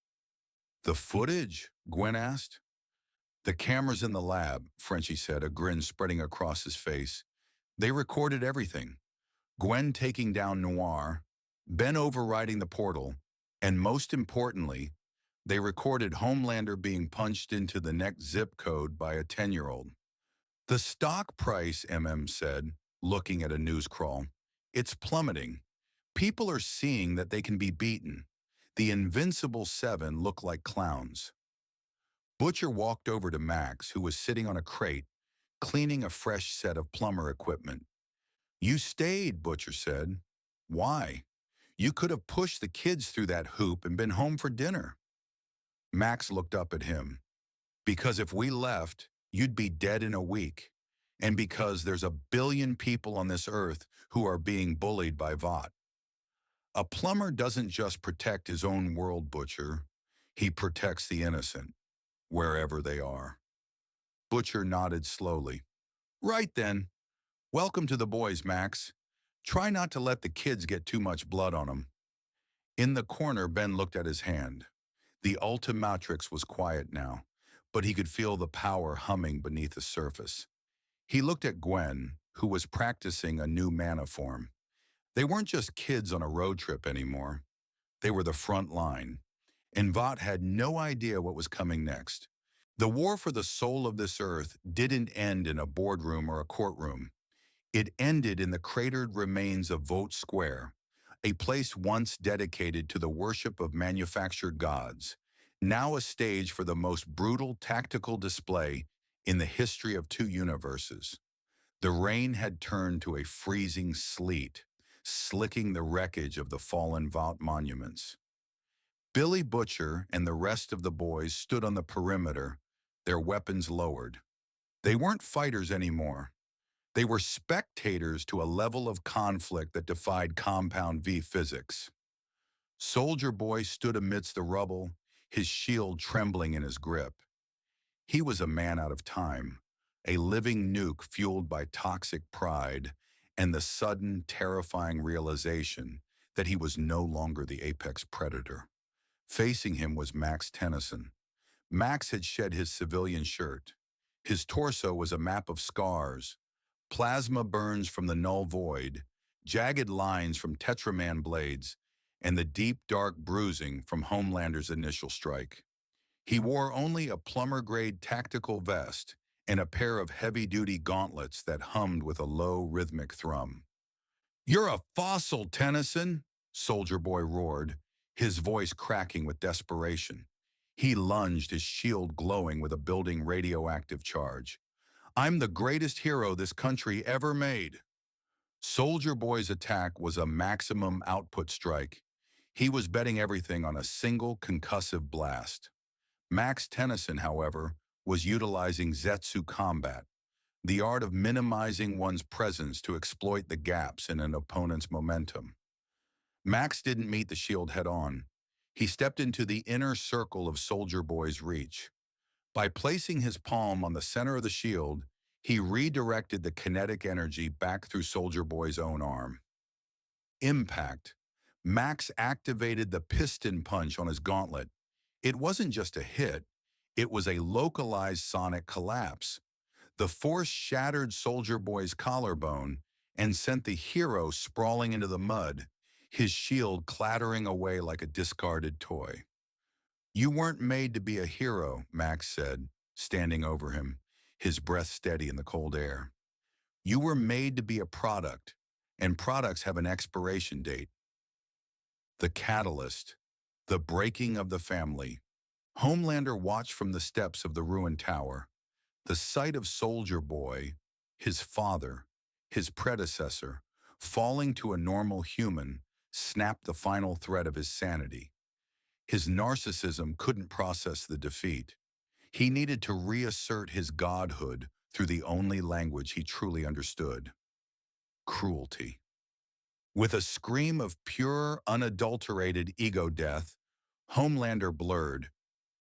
"The footage?" Gwen asked. "The cameras in the lab," Frenchie said, a grin spreading across his face. "They recorded everything. Gwen taking down Noir, Ben overriding the portal, and most importantly, they recorded Homelander being punched into the next zip code by a 10-year-old. "The stock price," said, looking at a news crawl, "it's plummeting. People are seeing that they can be beaten. The Invincible Seven look like clowns." Butcher walked over to Max, who was sitting on a crate, cleaning a fresh set of plumber equipment. "You stayed," Butcher said. "Why? You could have pushed the kids through that hoop and been home for dinner." Max looked up at him. "Because if we left, you'd be dead in a week. And because there's 1 billion people on this earth who are being bullied by Vought." "A plumber doesn't just protect his own world, Butcher. He protects the innocent, wherever they are." Butcher nodded slowly. "Right then. Welcome to the boys, Max. Try not to let the kids get too much blood on them." In the corner, Ben looked at his hand. The Ultimatrix was quiet now, but he could feel the power humming beneath the surface. He looked at Gwen, who was practicing a new mana form. They weren't just kids on a road trip anymore. They were the front line, and Vought had no idea what was coming next. The war for the soul of this earth didn't end in a boardroom or a courtroom. It ended in the cratered remains of Vought Square, a place once dedicated to the worship of manufactured gods, now a stage for the most brutal tactical display in the history of 2 universes. The rain had turned to a freezing sleet, slicking the wreckage of the fallen Vought monuments. Billy Butcher and the rest of the boys stood on the perimeter, their weapons lowered. They weren't fighters anymore. They were spectators to a level of conflict that defied Compound V physics. Soldier Boy stood amidst the rubble, his shield trembling in his grip. He was a man out of time, a living nuke fueled by toxic pride and the sudden, terrifying realization that he was no longer the apex predator. Facing him was Max Tennyson. Max had shed his civilian shirt. His torso was a map of scars, plasma burns from the null void, jagged lines from Tetraman blades, and the deep, dark bruising from Homelander's initial strike. He wore only a plumber-grade tactical vest and a pair of heavy-duty gauntlets that hummed with a low, rhythmic thrum. "You're a fossil, Tennyson!" Soldier Boy roared, his voice cracking with desperation. He lunged, his shield glowing with a building radioactive charge. "I'm the greatest hero this country ever made." Soldier Boy's attack was a maximum output strike. He was betting everything on a single concussive blast. Max Tennyson, however, was utilizing Zetsu combat, the art of minimizing one's presence to exploit the gaps in an opponent's momentum. Max didn't meet the shield head-on. He stepped into the inner circle of Soldier Boy's reach. By placing his palm on the center of the shield, he redirected the kinetic energy back through Soldier Boy's own arm. Impact. Max activated the piston punch on his gauntlet. It wasn't just a hit, it was a localized sonic collapse. The force shattered Soldier Boy's collarbone and sent the hero sprawling into the mud, his shield clattering away like a discarded toy. "You weren't made to be a hero," Max said, standing over him, his breath steady in the cold air. "You were made to be a product, and products have an expiration date." The catalyst, the breaking of the family. Homelander watched from the steps of the ruined tower. The sight of Soldier Boy, his father, his predecessor, falling to a normal human, snapped the final thread of his sanity. His narcissism couldn't process the defeat. He needed to reassert his godhood through the only language he truly understood: cruelty. With a scream of pure, unadulterated ego death, Homelander blurred.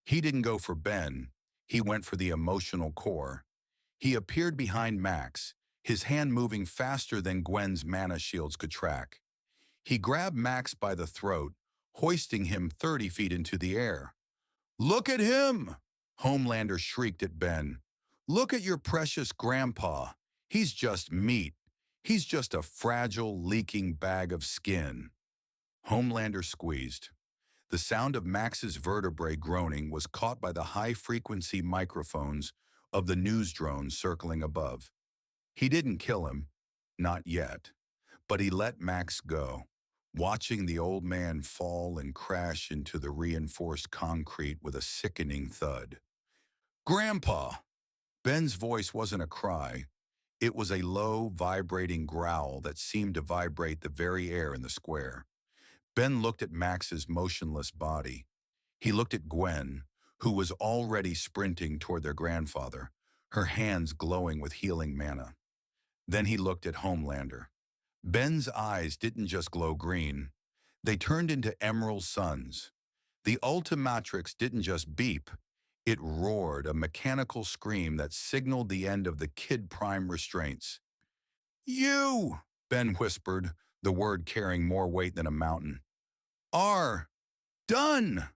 He didn't go for Ben, he went for the emotional core. He appeared behind Max, his hand moving faster than Gwen's mana shields could track. He grabbed Max by the throat, hoisting him 30 feet into the air. "Look at him!" Homelander shrieked at Ben. "Look at your precious grandpa. He's just meat. He's just a fragile, leaking bag of skin." Homelander squeezed. The sound of Max's vertebrae groaning was caught by the high-frequency microphones of the news drones circling above. He didn't kill him, not yet, but he let Max go, watching the old man fall and crash into the reinforced concrete with a sickening thud. "Grandpa!" Ben's voice wasn't a cry. It was a low, vibrating growl that seemed to vibrate the very air in the square. Ben looked at Max's motionless body. He looked at Gwen, who was already sprinting toward their grandfather, her hands glowing with healing mana. Then he looked at Homelander. Ben's eyes didn't just glow green. They turned into emerald suns. The Ultimatrix didn't just beep. It roared, a mechanical scream that signaled the end of the Kid Prime restraints. "You!" Ben whispered, the word carrying more weight than a mountain. "Are done!"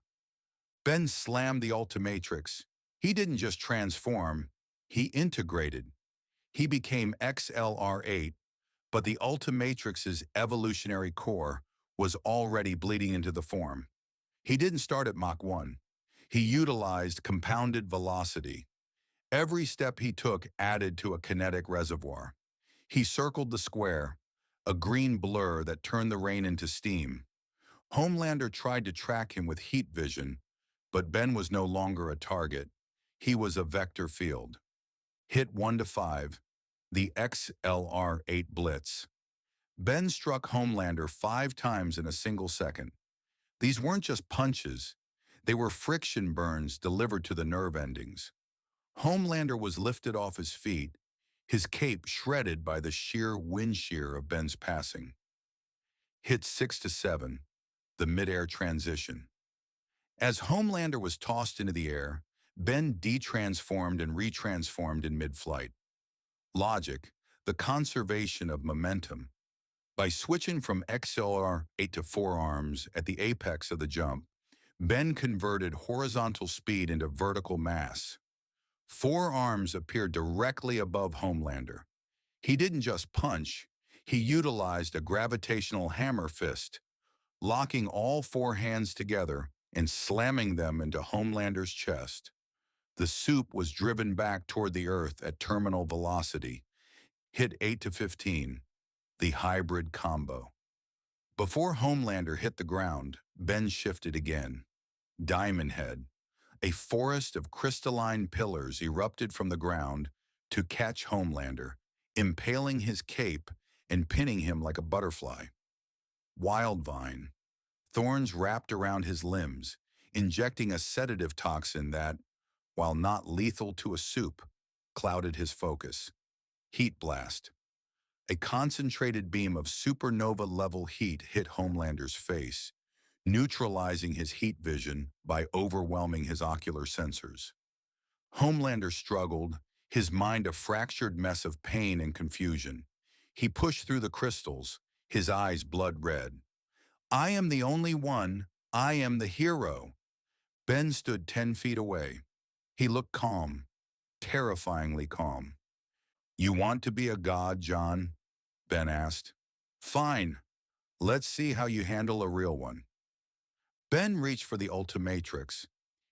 Ben slammed the Ultimatrix. He didn't just transform, he integrated. He became XLR8, but the Ultimatrix's evolutionary core was already bleeding into the form. He didn't start at Mach 1. He utilized compounded velocity. Every step he took added to a kinetic reservoir. He circled the square, a green blur that turned the rain into steam. Homelander tried to track him with heat vision, but Ben was no longer a target. He was a vector field. Hit 1 to 5, the XLR8 Blitz. Ben struck Homelander 5 times in a single second. These weren't just punches. They were friction burns delivered to the nerve endings. Homelander was lifted off his feet, his cape shredded by the sheer wind shear of Ben's passing. Hit 6 to 7, the mid-air transition. As Homelander was tossed into the air, Ben detransformed and retransformed in mid-flight. Logic, the conservation of momentum. By switching from XLR8 to forearms at the apex of the jump, Ben converted horizontal speed into vertical mass. Forearms appeared directly above Homelander. He didn't just punch, he utilized a gravitational hammer fist. locking all four hands together and slamming them into Homelander's chest. The soup was driven back toward the earth at terminal velocity. Hit 8 to 15, the hybrid combo. Before Homelander hit the ground, Ben shifted again. Diamond Head. A forest of crystalline pillars erupted from the ground to catch Homelander, impaling his cape and pinning him like a butterfly. Wildvine. Thorns wrapped around his limbs, injecting a sedative toxin that, while not lethal to a soup, clouded his focus. Heat Blast. A concentrated beam of supernova-level heat hit Homelander's face, neutralizing his heat vision by overwhelming his ocular sensors. Homelander struggled, his mind a fractured mess of pain and confusion. He pushed through the crystals, his eyes blood red. I am the only one. I am the hero. Ben stood 10 feet away. He looked calm, terrifyingly calm. You want to be a god, John? Ben asked. Fine. Let's see how you handle a real one. Ben reached for the Ultimatrix.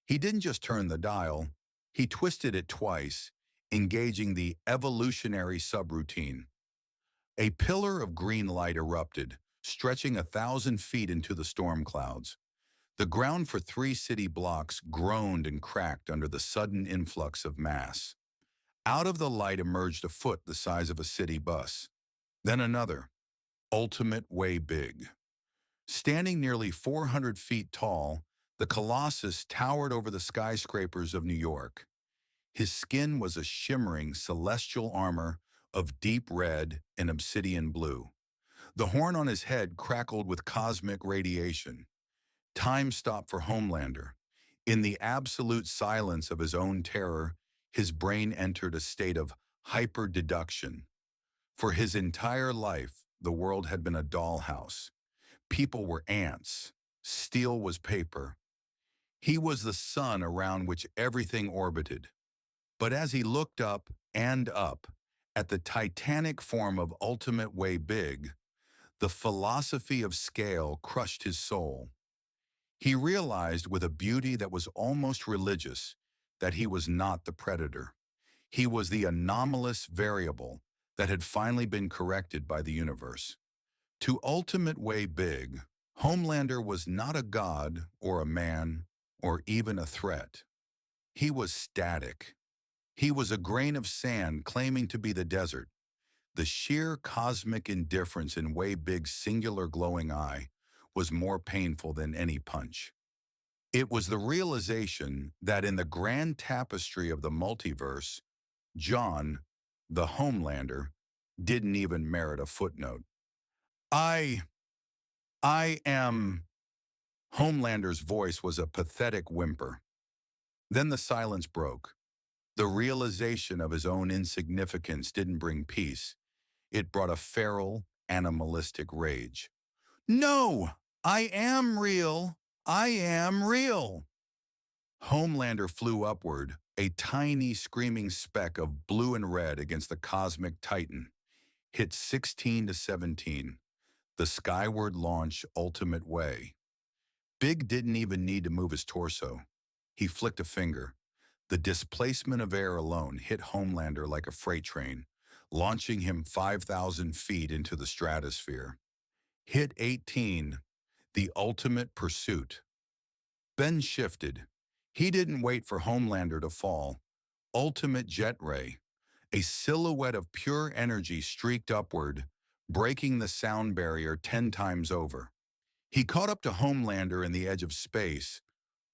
He didn't just turn the dial, he twisted it twice, engaging the evolutionary subroutine. A pillar of green light erupted, stretching 1,000 feet into the storm clouds. The ground for 3 city blocks groaned and cracked under the sudden influx of mass. Out of the light emerged a foot the size of a city bus. Then another, Ultimate Way Big. Standing nearly 400 feet tall, the Colossus towered over the skyscrapers of New York. His skin was a shimmering celestial armor of deep red and obsidian blue. The horn on his head crackled with cosmic radiation. Time stopped for Homelander. In the absolute silence of his own terror, his brain entered a state of hyper-deduction. For his entire life, the world had been a dollhouse. People were ants. Steel was paper. He was the sun around which everything orbited. But as he looked up and up at the titanic form of Ultimate Way Big, the philosophy of scale crushed his soul. He realized with a beauty that was almost religious that he was not the predator. He was the anomalous variable that had finally been corrected by the universe. To Ultimate Way Big, Homelander was not a god or a man or even a threat. He was static. He was a grain of sand claiming to be the desert. The sheer cosmic indifference in Way Big's singular glowing eye was more painful than any punch. It was the realization that in the grand tapestry of the multiverse, John, the Homelander, didn't even merit a footnote. I am... Homelander's voice was a pathetic whimper. Then the silence broke. The realization of his own insignificance didn't bring peace. It brought a feral, animalistic rage. No! I am real! I am real! Homelander flew upward, a tiny screaming speck of blue and red against the cosmic titan. Hit 16 to 17. The skyward launch Ultimate Way. Big didn't even need to move his torso. He flicked a finger. The displacement of air alone hit Homelander like a freight train, launching him 5,000 feet into the stratosphere. Hit 18. The ultimate pursuit. Ben shifted. He didn't wait for Homelander to fall. Ultimate jet ray. A silhouette of pure energy streaked upward, breaking the sound barrier 10 times over. He caught up to Homelander in the edge of space,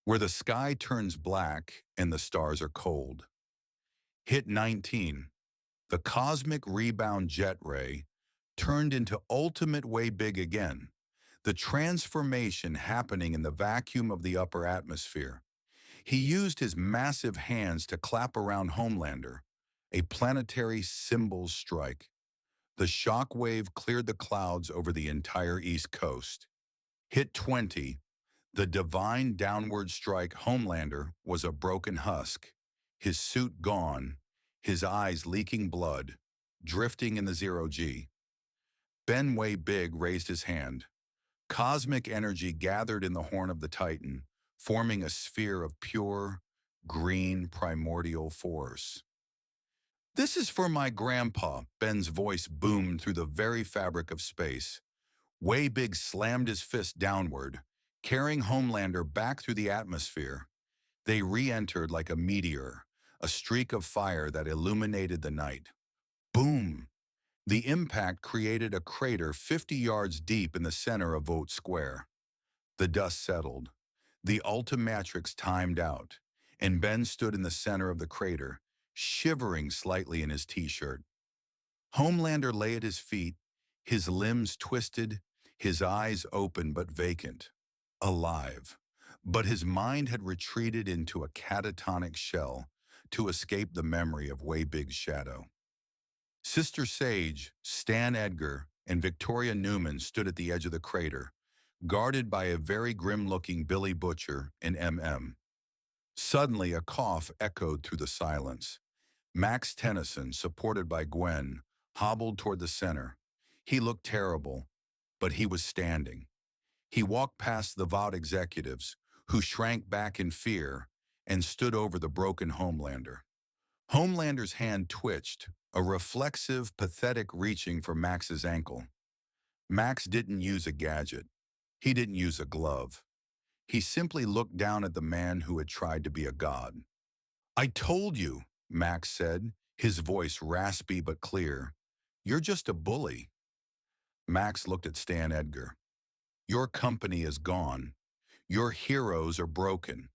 where the sky turns black and the stars are cold. Hit 19. The cosmic rebound jet ray turned into Ultimate Way Big again, the transformation happening in the vacuum of the upper atmosphere. He used his massive hands to clap around Homelander, a planetary cymbals strike. The shock wave cleared the clouds over the entire East Coast. Hit 20. The divine downward strike Homelander was a broken husk, his suit gone, his eyes leaking blood, drifting in the zero-G. Ben Way Big raised his hand. Cosmic energy gathered in the horn of the Titan, forming a sphere of pure, green primordial force. This is for my grandpa, Ben's voice boomed through the very fabric of space. Way Big slammed his fist downward, carrying Homelander back through the atmosphere. They re-entered like a meteor, a streak of fire that illuminated the night. Boom! The impact created a crater 50 yards deep in the center of Vote Square. The dust settled. The Ultimatrix timed out, and Ben stood in the center of the crater, shivering slightly in his t-shirt. Homelander lay at his feet, his limbs twisted, his eyes open but vacant. Alive. But his mind had retreated into a catatonic shell to escape the memory of Way Big's shadow. Sister Sage, Stan Edgar, and Victoria Newman stood at the edge of the crater, guarded by a very grim-looking Billy Butcher and MM. Suddenly, a cough echoed through the silence. Max Tennyson, supported by Gwen, hobbled toward the center. He looked terrible, but he was standing. He walked past the Vought executives, who shrank back in fear, and stood over the broken Homelander. Homelander's hand twitched, a reflexive, pathetic reaching for Max's ankle. Max didn't use a gadget. He didn't use a glove. He simply looked down at the man who had tried to be a god. "I told you," Max said, his voice raspy but clear. "You're just a bully." Max looked at Stan Edgar. "Your company is gone. Your heroes are broken.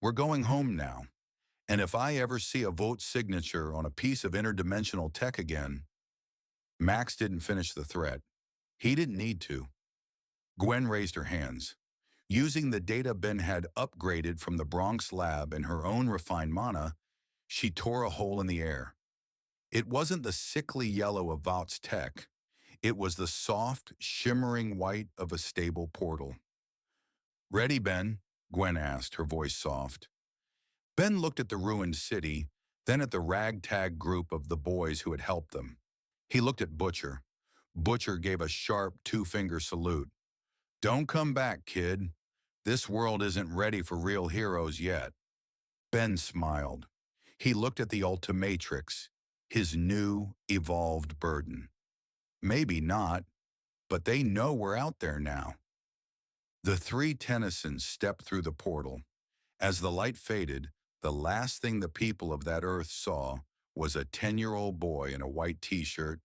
We're going home now. And if I ever see a Vote signature on a piece of interdimensional tech again..." Max didn't finish the threat. He didn't need to. Gwen raised her hands. Using the data Ben had upgraded from the Bronx lab and her own refined mana, she tore a hole in the air. It wasn't the sickly yellow of Vought's tech. It was the soft, shimmering white of a stable portal. "Ready, Ben?" Gwen asked, her voice soft. Ben looked at the ruined city, then at the ragtag group of the boys who had helped them. He looked at Butcher. Butcher gave a sharp two-finger salute. "Don't come back, kid. This world isn't ready for real heroes yet." Ben smiled. He looked at the Ultimatrix, his new, evolved burden. "Maybe not, but they know we're out there now." The three Tennysons stepped through the portal. As the light faded, the last thing the people of that earth saw was a 10-year-old boy in a white t-shirt,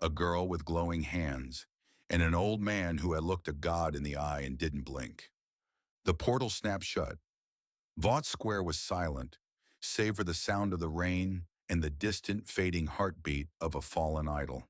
a girl with glowing hands, and an old man who had looked a god in the eye and didn't blink. The portal snapped shut. Vought Square was silent, save for the sound of the rain and the distant, fading heartbeat of a fallen idol.